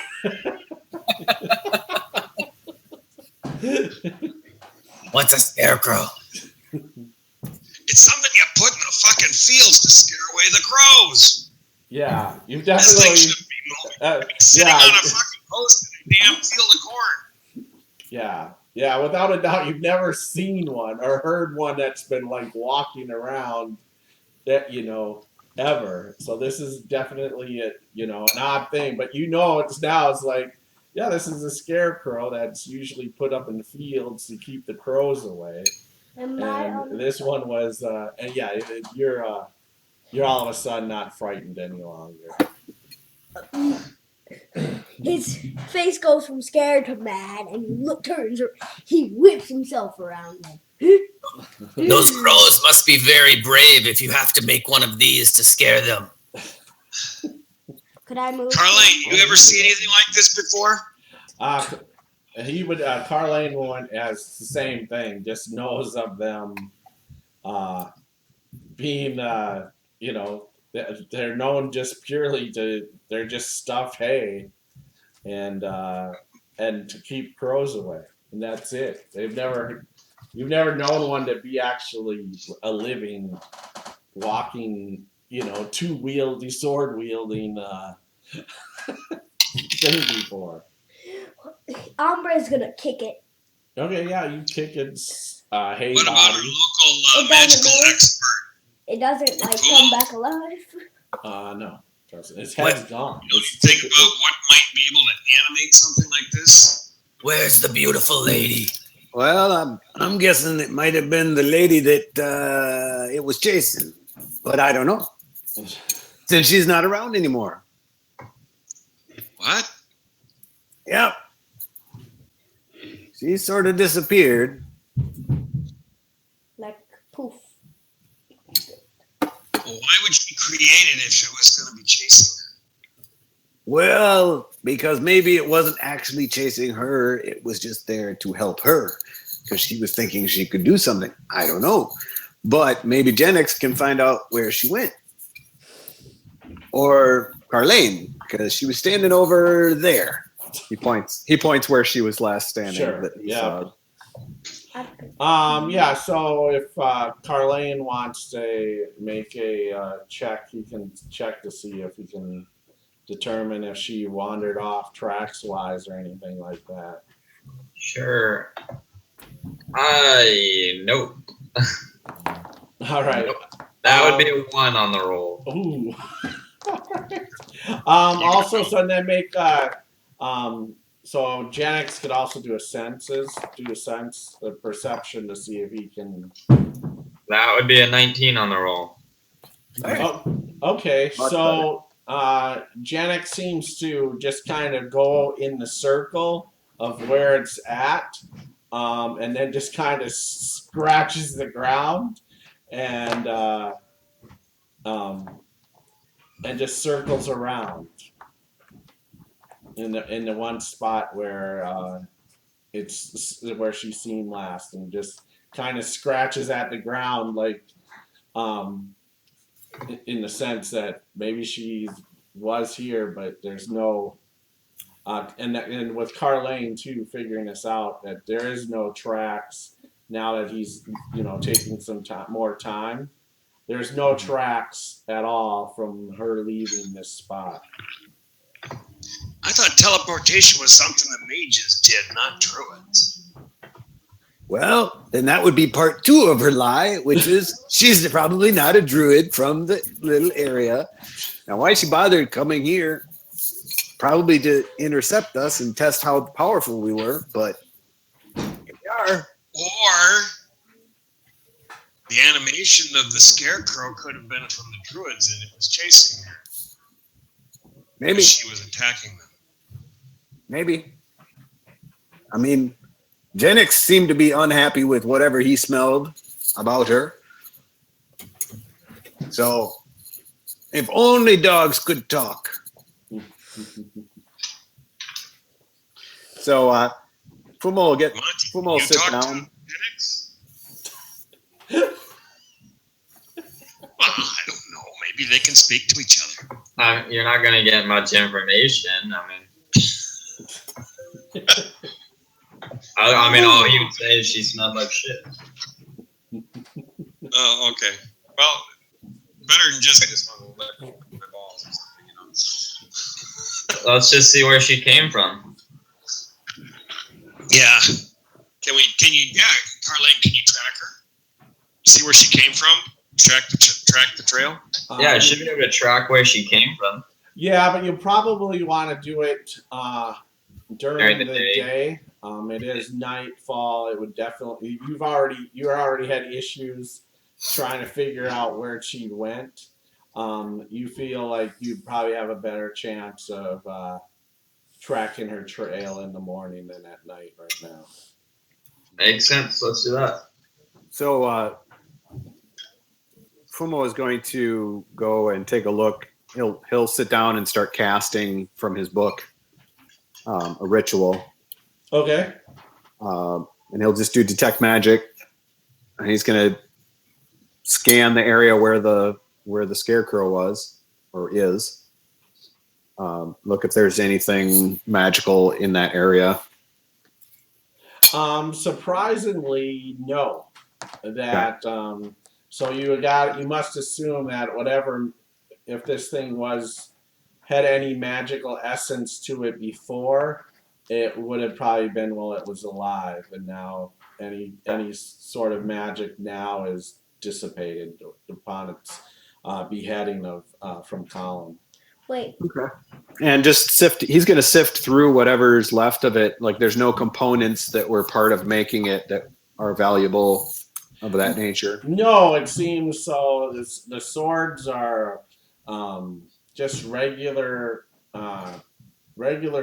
What's a scarecrow? It's something you put in the fucking fields to scare away the crows. yeah, you've This thing definitely should be sitting yeah, on a fucking post in a damn field of corn. yeah, without a doubt, you've never seen one or heard one that's been like walking around that ever. So this is definitely an odd thing, but it's now it's like, yeah, this is a scarecrow that's usually put up in the fields to keep the crows away. And this one was, and yeah, you're all of a sudden not frightened any longer. His face goes from scared to mad, and he whips himself around. Those crows must be very brave if you have to make one of these to scare them. Could I move? Carlene, you ever see anything like this before? He would, Carlane one has the same thing, just knows of them being, they're known just purely they're just stuffed hay and to keep crows away. And that's it. You've never known one to be actually a living, walking, sword wielding thing before. Umbre's gonna kick it. Okay, yeah, you kick its hay What about our body. local magical expert? It doesn't come back alive. No, its head's gone. You think about what might be able to animate something like this? Where's the beautiful lady? Well, I'm guessing it might have been the lady that it was chasing, but I don't know. Since she's not around anymore. What? Yep. She sort of disappeared. Like poof. Well, why would she create it if she was going to be chasing her? Well, because maybe it wasn't actually chasing her. It was just there to help her because she was thinking she could do something. I don't know. But maybe Genix can find out where she went. Or Carlane, because she was standing over there. He points where she was last standing. Sure. Yeah. Yeah. So if Carlane wants to make a check, he can check to see if he can determine if she wandered off tracks wise or anything like that. Sure. Nope. All right. Nope. That would be a 1 on the roll. Ooh. Also, so then make so Janix could also do a perception to see if he can. That would be a 19 on the roll. Oh, okay, so Janix seems to just kind of go in the circle of where it's at, and then just kind of scratches the ground and just circles around in the one spot where it's where she's seen last, and just kind of scratches at the ground, like in the sense that maybe she was here, but there's no and with Carlane too figuring this out, that there is no tracks now that he's taking some more time. There's no tracks at all from her leaving this spot. I thought teleportation was something that mages did, not druids. Well, then that would be part 2 of her lie, which is she's probably not a druid from the little area. Now, why she bothered coming here? Probably to intercept us and test how powerful we were, but here we are. Or the animation of the scarecrow could have been from the druids and it was chasing her. Maybe. She was attacking them. Maybe. I mean, Genix seemed to be unhappy with whatever he smelled about her. So, if only dogs could talk. So Fumo Monty, will you sit talk down. to Penix? Well, I don't know. Maybe they can speak to each other. You're not gonna get much information. I mean, all he would say is she smelled like shit. Oh, okay. Well, better than just I just want to let my balls or something, you know. Let's just see where she came from. Yeah. Can you? Yeah, Carlene, can you track her? See where she came from? Track the trail. Yeah, I should be able to track where she came from. Yeah, but you probably want to do it during the day. It is nightfall. It would definitely. You already had issues trying to figure out where she went. You feel like you probably have a better chance of tracking her trail in the morning than at night right now. Makes sense. Let's do that. So Fumo is going to go and take a look. He'll sit down and start casting from his book a ritual. Okay. And he'll just do detect magic. And he's going to scan the area where the scarecrow was or is. Look if there's anything magical in that area. Surprisingly, no. That so you must assume that whatever, if this thing had any magical essence to it before, it would have probably been while it was alive, and now any sort of magic now is dissipated upon its beheading from Colin. Wait. Okay. And just he's going to sift through whatever's left of it. Like there's no components that were part of making it that are valuable of that nature. No, it seems so. The swords are just regular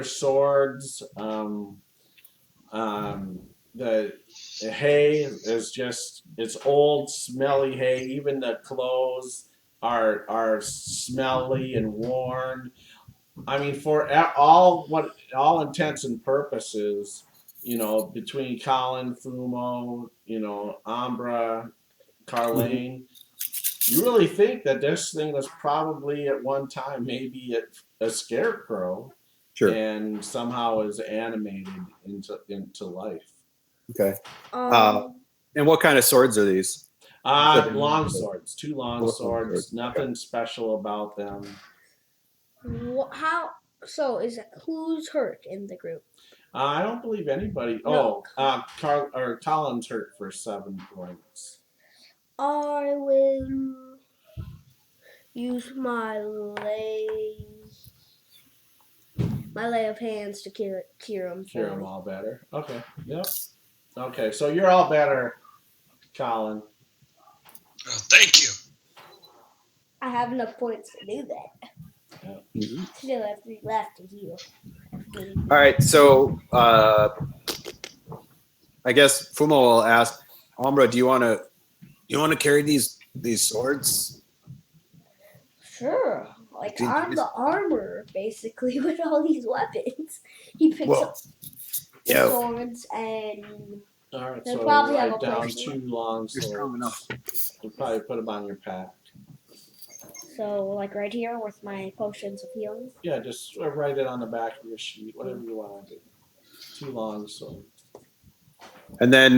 swords. The hay is just it's old, smelly hay. Even the clothes are smelly and worn. I mean, for all intents and purposes, between Colin, Fumo, Ambra, Carlene, you really think that this thing was probably at one time maybe a scarecrow, sure, and somehow is animated into life. Okay. And what kind of swords are these? Long swords, two long swords. Nothing special about them. How? So who's hurt in the group? I don't believe anybody. No. Colin's hurt for 7 points. I will use my lay of hands to cure him. Cure him all better. Okay. Yep. Okay, so you're all better, Colin. Oh, thank you. I have enough points to do that. Mm-hmm. Still have 3 left to heal. All right, so I guess Fumo will ask, Ambra, do you want to carry these swords? Sure. Like I'm the armor, basically, with all these weapons. He picks up the swords and. All right, They'll so probably have write a down potion. 2 long You're strong enough. swords. You'll probably put them on your pack. So, like right here with my potions of healing. Yeah, just write it on the back of your sheet, whatever you want to do. 2 long swords. And then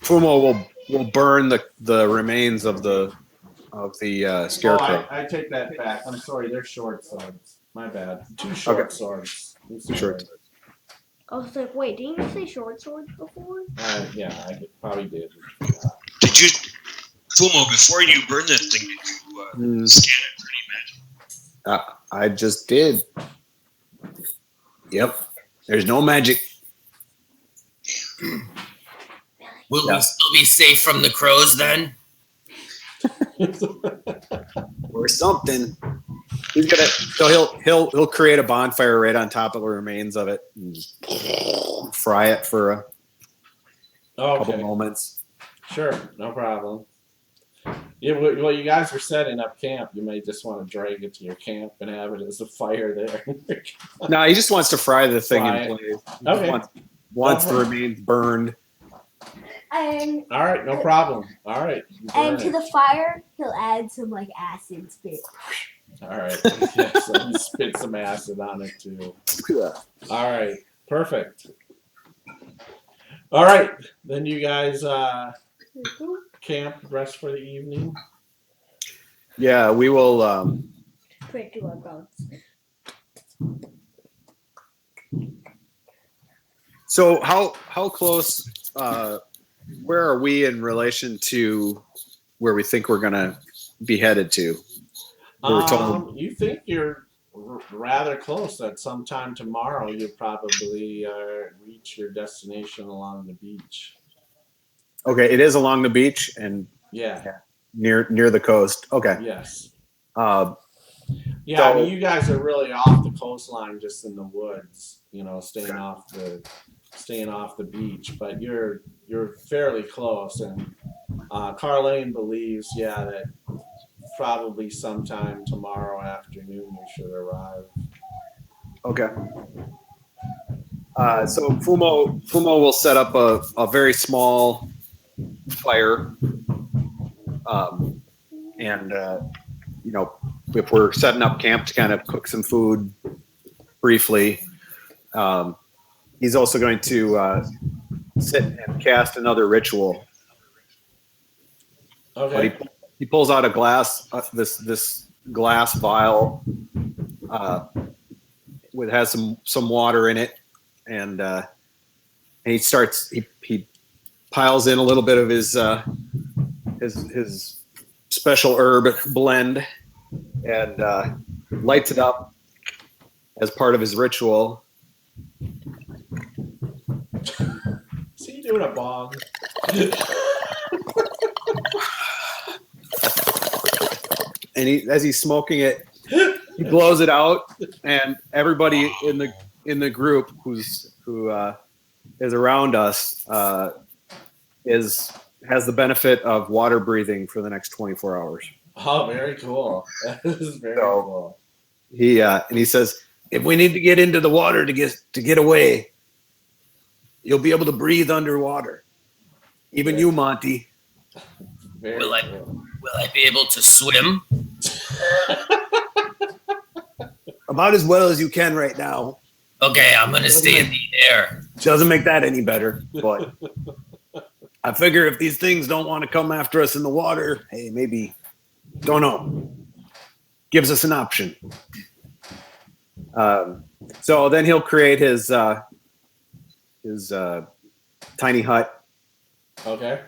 Fumo will burn the remains of the scarecrow. I take that back. I'm sorry, they're short swords. My bad. 2 short swords. Short. I was like, wait, didn't you say short swords before? Yeah, I probably did. Did you, Fumo, before you burn that thing, did you scan it for any magic? I just did. Yep. There's no magic. Will we still be safe from the crows then? Or something. He's gonna. So he'll create a bonfire right on top of the remains of it, and fry it for a couple moments. Sure, no problem. Yeah, well, you guys are setting up camp. You may just want to drag it to your camp and have it as a fire there. No, he just wants to fry the thing Fry in it. place. He Okay. just wants the remains burned. And All right, no problem. All right. and to the fire, he'll add some like acid spit. All right. Yeah, so he spit some acid on it too. All right. Perfect. All right. Then you guys camp, rest for the evening. Yeah, we will. Pray to our gods. So how close? Where are we in relation to where we think we're gonna be headed to? We're told. You think you're rather close. That sometime tomorrow you probably reach your destination along the beach. Okay, it is along the beach and Yeah. near the coast. Okay. Yes. So- Yeah, I mean, you guys are really off the coastline, just in the woods. You know, staying off the beach, but you're fairly close. And Carlane believes, that probably sometime tomorrow afternoon you should arrive. Okay. So Fumo will set up a very small fire, and if we're setting up camp to kind of cook some food briefly, he's also going to sit and cast another ritual. Okay. But he pulls out a glass, this glass vial, with has some water in it, and he starts he piles in a little bit of his special herb blend and lights it up as part of his ritual. Is he doing a bong? And as he's smoking it, he blows it out, and everybody in the group who is around us has the benefit of water breathing for the next 24 hours. Oh, very cool. That is very cool. He says, if we need to get into the water to get away, you'll be able to breathe underwater. Even you, Monty. Very Will cool. I be able to swim? About as well as you can right now. Okay, I'm gonna stay in the air. Doesn't make that any better, but I figure if these things don't want to come after us in the water, hey, maybe, don't know, gives us an option. So then he'll create his tiny hut, Okay.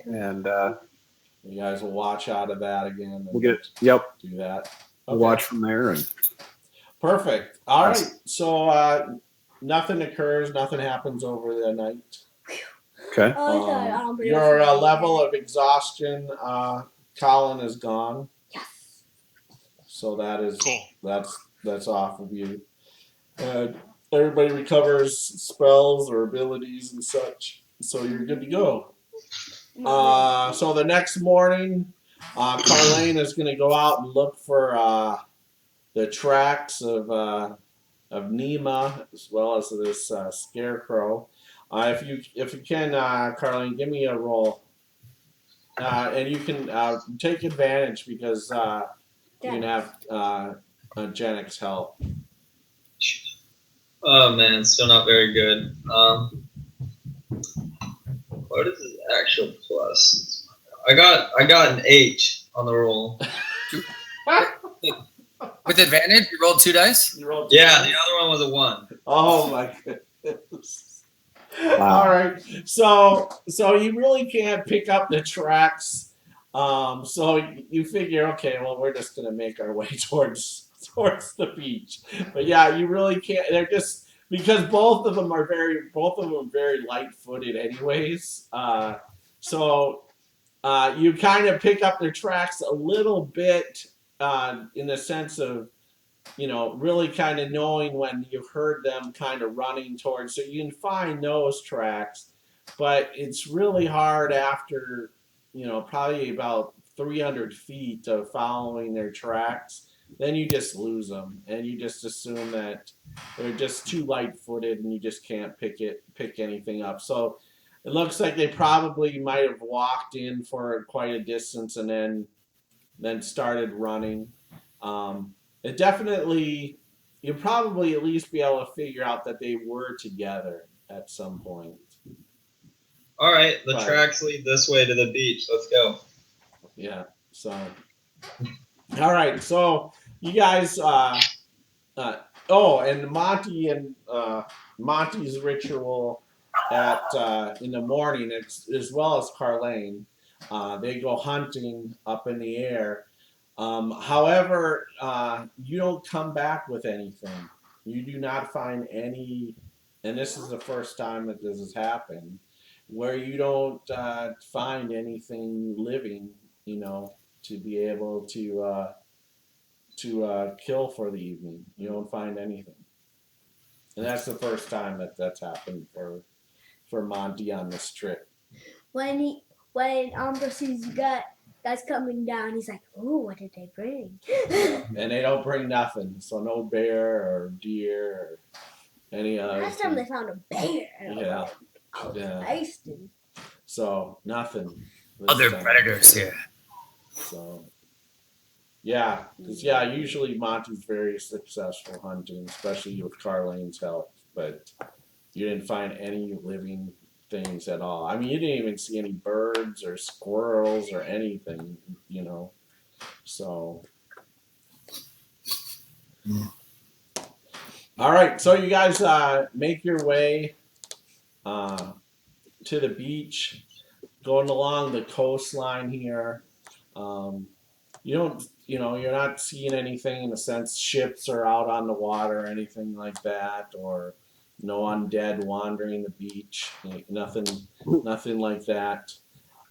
and You guys will watch out of that again. And we'll do that. Okay. Watch from there, and Perfect. All right. So nothing occurs. Nothing happens over the night. okay. Oh, I thought Your level of exhaustion, Colin, is gone. Yes. So that is Cool. that's off of you. Everybody recovers spells or abilities and such. So you're good to go. So the next morning, Carlane is going to go out and look for the tracks of Nema as well as this scarecrow. If you can, Carlane, give me a roll, and you can take advantage because you can have Jenix help. Oh man, still not very good. What is his actual plus? I got an 8 on the roll. With advantage, you rolled 2 dice. You rolled Yeah, the other one was a 1. Oh my goodness. Wow. All right. So you really can't pick up the tracks. So you figure, okay, well, we're just gonna make our way towards the beach. But yeah, you really can't. They're just because both of them are very light-footed, anyways. So you kind of pick up their tracks a little bit in the sense of, really kind of knowing when you heard them kind of running towards. So you can find those tracks, but it's really hard after, probably about 300 feet of following their tracks, then you just lose them, and you just assume that they're just too light-footed, and you just can't pick anything up. So it looks like they probably might have walked in for quite a distance and then started running. It definitely, you'll probably at least be able to figure out that they were together at some point. All right, the But- tracks lead this way to the beach. Let's go. Yeah. So, all right. So you guys. And Monty's ritual at in the morning, as well as Carlane. They go hunting up in the air. However, you don't come back with anything. You do not find any, and this is the first time that this has happened, where you don't find anything living, to be able to kill for the evening. You don't find anything, and that's the first time that's happened for Monty on this trip. When Umbra sees guys coming down, he's like, "Ooh, what did they bring?" And they don't bring nothing, so no bear or deer or any other. Last time they found a bear. Yeah. Yeah. Feisty. So nothing. this Other time. predators here. So yeah, because usually Monty's very successful hunting, especially with Carlane's help. But you didn't find any living things at all. I mean, you didn't even see any birds or squirrels or anything, So. All right, so you guys make your way to the beach, going along the coastline here. You're not seeing anything in the sense ships are out on the water or anything like that, or no undead wandering the beach. Nothing like that.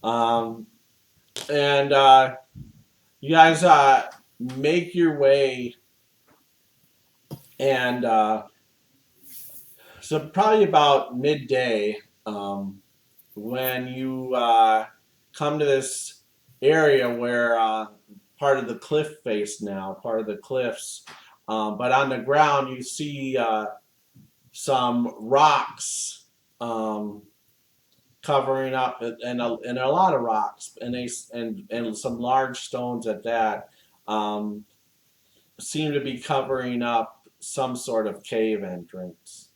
And you guys make your way, and so probably about midday, when you come to this area where part of the cliff face now, part of the cliffs, but on the ground you see some rocks covering up, and a lot of rocks, and some large stones at that, seem to be covering up some sort of cave entrance.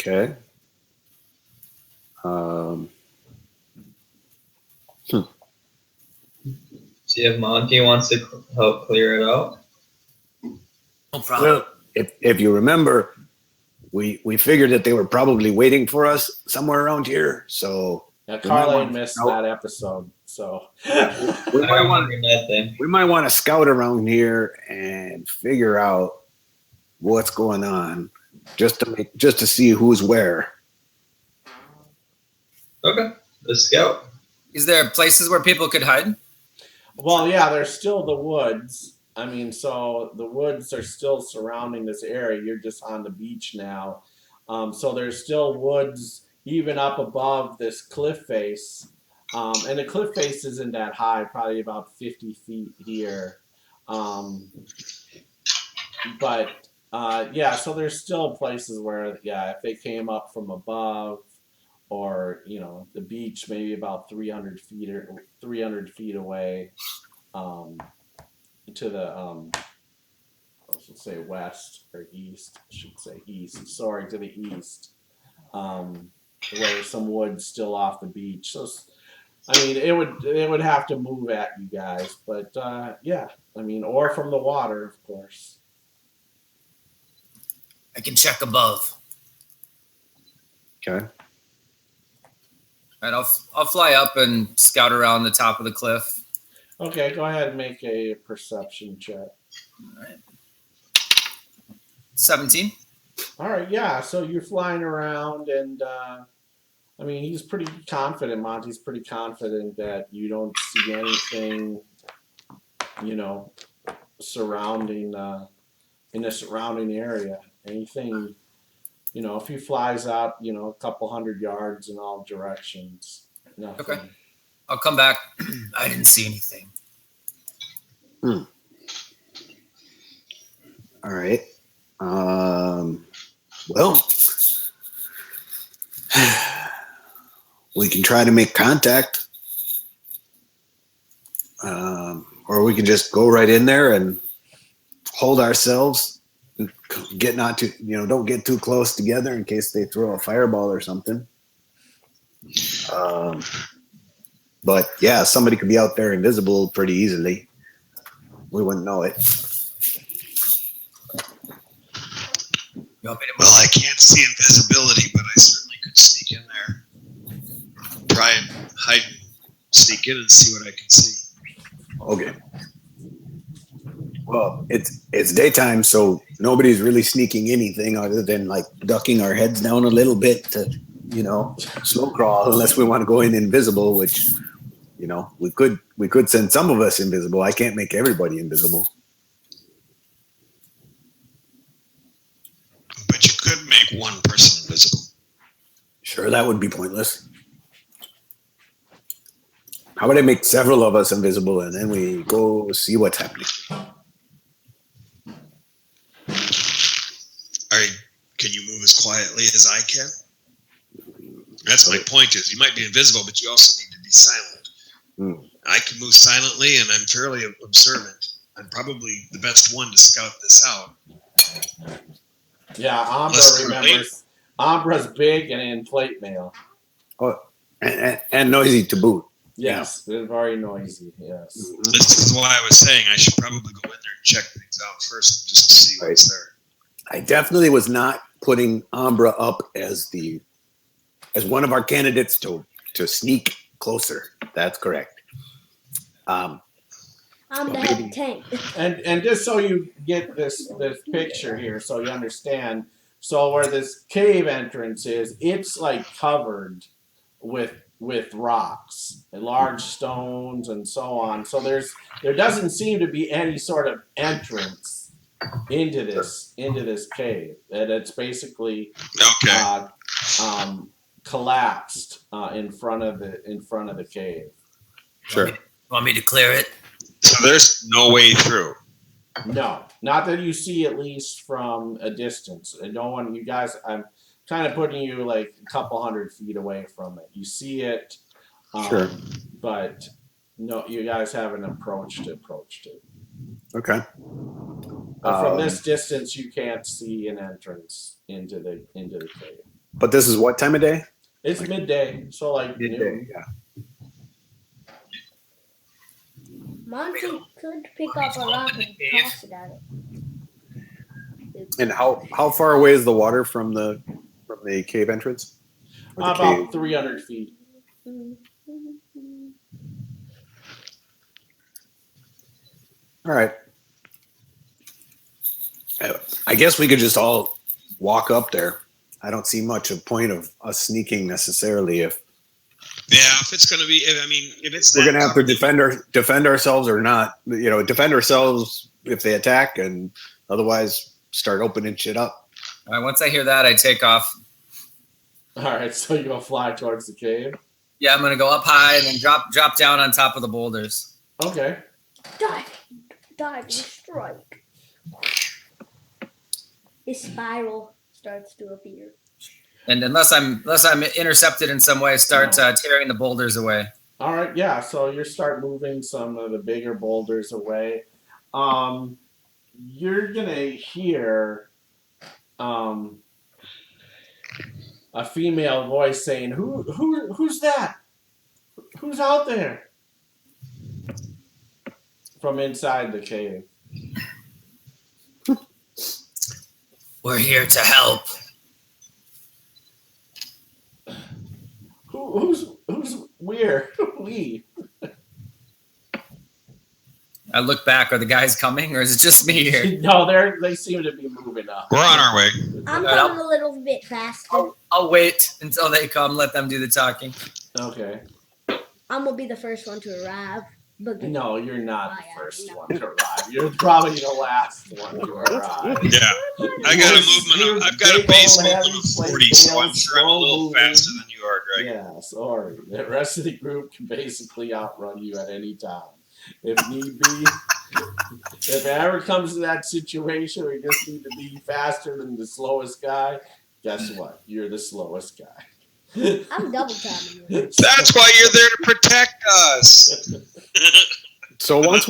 Okay. See if Monty wants to help clear it out. No problem. Well, if you remember, we figured that they were probably waiting for us somewhere around here. So Yeah, we might Carlane want- missed no. that episode, so we might want to scout around here and figure out what's going on, just to see who's where. Okay, let's go. Is there places where people could hide? Well, yeah, there's still the woods. I mean, so the woods are still surrounding this area. You're just on the beach now. So there's still woods even up above this cliff face. And the cliff face isn't that high, probably about 50 feet here. So there's still places where, if they came up from above, or the beach maybe about 300 feet away, to the I should say west or east. I should say east. Sorry, to the east, where some wood's still off the beach. So I mean, it would have to move at you guys, but or from the water, of course. I can check above. Okay. All right, I'll fly up and scout around the top of the cliff. Okay, go ahead and make a perception check. All right. 17. All right, yeah. So you're flying around, and he's pretty confident. Monty's pretty confident that you don't see anything, surrounding in the surrounding area. Anything, if he flies out, a couple hundred yards in all directions, Nothing. Okay. I'll come back. I didn't see anything. All right. Well, we can try to make contact, or we can just go right in there and hold ourselves. Get not too, don't get too close together in case they throw a fireball or something. But yeah, somebody could be out there invisible pretty easily. We wouldn't know it. Well, I can't see invisibility, but I certainly could sneak in there. Try and hide, sneak in and see what I can see. Okay. Well, it's daytime, so nobody's really sneaking anything other than like ducking our heads down a little bit to, slow crawl, unless we want to go in invisible, which, we could send some of us invisible. I can't make everybody invisible. But you could make one person invisible. Sure, that would be pointless. How about I make several of us invisible and then we go see what's happening? Can you move as quietly as I can? That's my point. Is you might be invisible, but you also need to be silent. I can move silently, and I'm fairly observant. I'm probably the best one to scout this out. Yeah, Umbra remembers. Umbra's big and in plate mail. Oh, and noisy to boot. Yes, they're very noisy. Yes. This is why I was saying I should probably go in there and check things out first, just to see what's there. I definitely was not putting Umbra up as one of our candidates to sneak closer. That's correct. I'm the head tank. And just so you get this picture here, so you understand. So where this cave entrance is, it's like covered with rocks and large stones and so on. So there doesn't seem to be any sort of entrance into this cave. And it's basically collapsed in front of the cave. Sure. Want me to clear it? So there's no way through. No, not that you see, at least from a distance. I don't want you guys. I'm kind of putting you like a couple 100 feet away from it. You see it, sure, but no, you guys haven't approached it. Okay. But from this distance, you can't see an entrance into the cave. But this is what time of day? It's midday, so like noon. Yeah. Monty could pick up a rock and toss it at it. And how far away is the water from the cave entrance? About 300 feet. All right. I guess we could just all walk up there. I don't see much of a point of us sneaking necessarily. If it's going to be, if it's we're going to have to defend ourselves or not, defend ourselves if they attack, and otherwise start opening shit up. All right. Once I hear that, I take off. All right, so you go fly towards the cave. Yeah, I'm gonna go up high and then drop down on top of the boulders. Okay. Diving strike. A spiral starts to appear. And unless I'm intercepted in some way, start tearing the boulders away. All right, yeah. So you start moving some of the bigger boulders away. You're gonna hear a female voice saying, "Who's that? Who's out there?" From inside the cave. We're here to help. Who's we're we? I look back. Are the guys coming, or is it just me here? No, they seem to be moving up. We're on our way. I'm going a little bit faster. I'll wait until they come. Let them do the talking. Okay. I'm gonna be the first one to arrive. No, you're not the first one to arrive. You're probably the last one to arrive. Yeah. I got a movement. I've got a base movement of 40, so I'm sure I'm a little faster than you are, Greg. Yeah, sorry. The rest of the group can basically outrun you at any time. If need be, if it ever comes to that situation where you just need to be faster than the slowest guy, guess what? You're the slowest guy. I'm double tapping you. That's why you're there to protect us. So once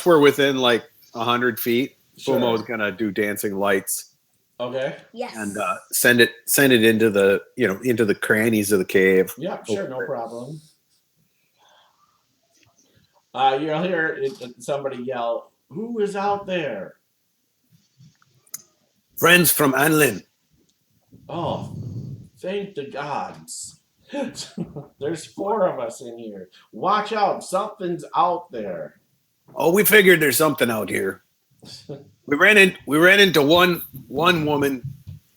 we're within like 100 feet, Sure. Fumo's gonna do dancing lights Okay. Yes. and send it into the into the crannies of the cave. Yeah, sure, no problem. You'll hear somebody yell, "Who is out there?" Friends from Annlynn. Oh, thank the gods. There's 4 of us in here. Watch out, something's out there. Oh, we figured there's something out here. We ran into one woman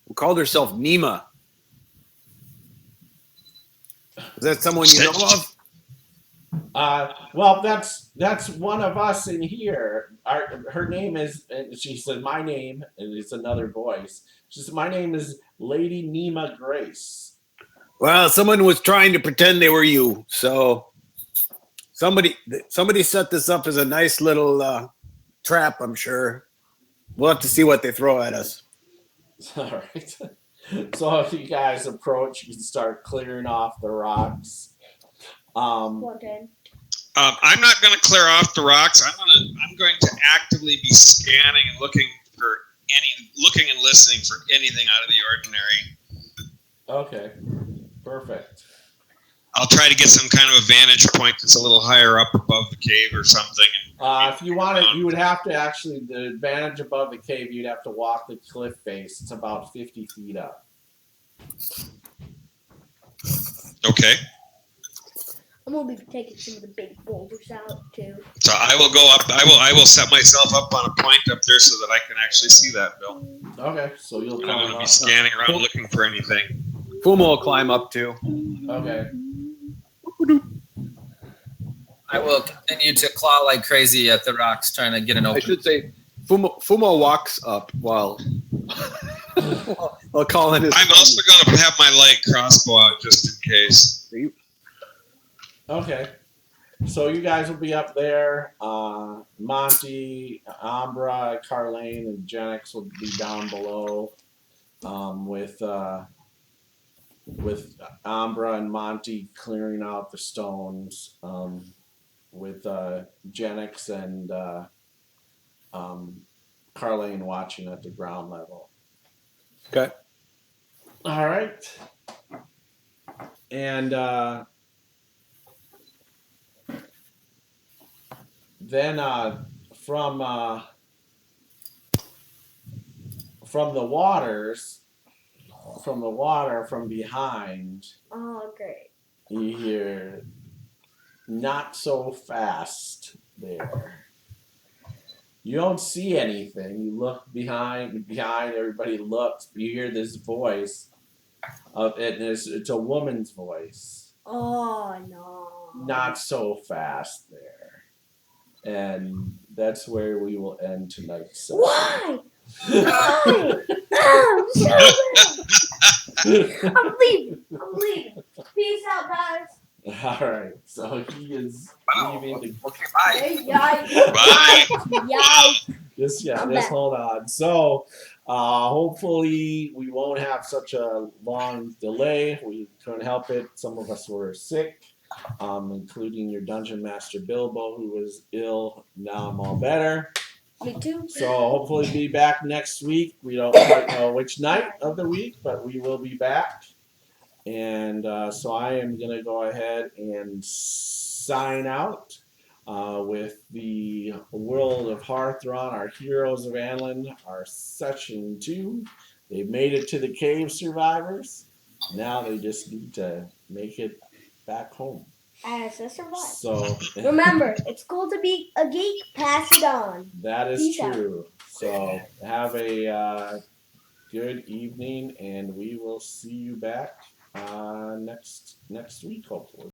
who called herself Nima. Is that someone you know of? Well, that's one of us in here. Her name is, and she said, my name, and it's another voice. She said, my name is Lady Nima Grace. Well, someone was trying to pretend they were you. So somebody set this up as a nice little trap, I'm sure. We'll have to see what they throw at us. All right. So if you guys approach, you can start clearing off the rocks. Well I'm not going to clear off the rocks. I'm going to actively be scanning and looking and listening for anything out of the ordinary. Okay. Perfect. I'll try to get some kind of a vantage point that's a little higher up above the cave or something. If you want it, you would have to actually, the advantage above the cave, you'd have to walk the cliff face. It's about 50 feet up. Okay. I'm gonna be taking some of the big boulders out too. So I will go up. I will set myself up on a point up there so that I can actually see that, Bill. Okay, so you'll And I'm climb going to be up. scanning around looking for anything. Fumo will climb up too. Okay. I will continue to claw like crazy at the rocks, trying to get an I open. should say Fumo walks up while calling his. I'm also going to have my light crossbow out just in case. Okay. So you guys will be up there. Monty, Ambra, Carlane, and Genix will be down below with Ambra and Monty clearing out the stones, with Genix and Carlane watching at the ground level. Okay. All right. And then from the water from behind, Oh, great. you hear not so fast there. You don't see anything. You look behind, everybody looks. You hear this voice of it, and it's a woman's voice. Oh no. Not so fast there. And that's where we will end tonight's session. Why? Why? Oh, so bad. I'm leaving. Peace out, guys. All right, so he is leaving the. Okay, bye. Hey, yikes. Bye. Yikes. Just I'm back. hold on. So, hopefully we won't have such a long delay. We couldn't help it. Some of us were sick, including your dungeon master Bilbo, who was ill. Now I'm all better. Me too. So hopefully be back next week. We don't quite know which night of the week, but we will be back. And so I am going to go ahead and sign out with the World of Harthron, our Heroes of Annlynn, our Session 2. They've made it to the cave, survivors. Now they just need to make it back home. As a survivor. So Remember, it's cool to be a geek. Pass it on. that is Peace true. So have a good evening, and we will see you back next week, hopefully.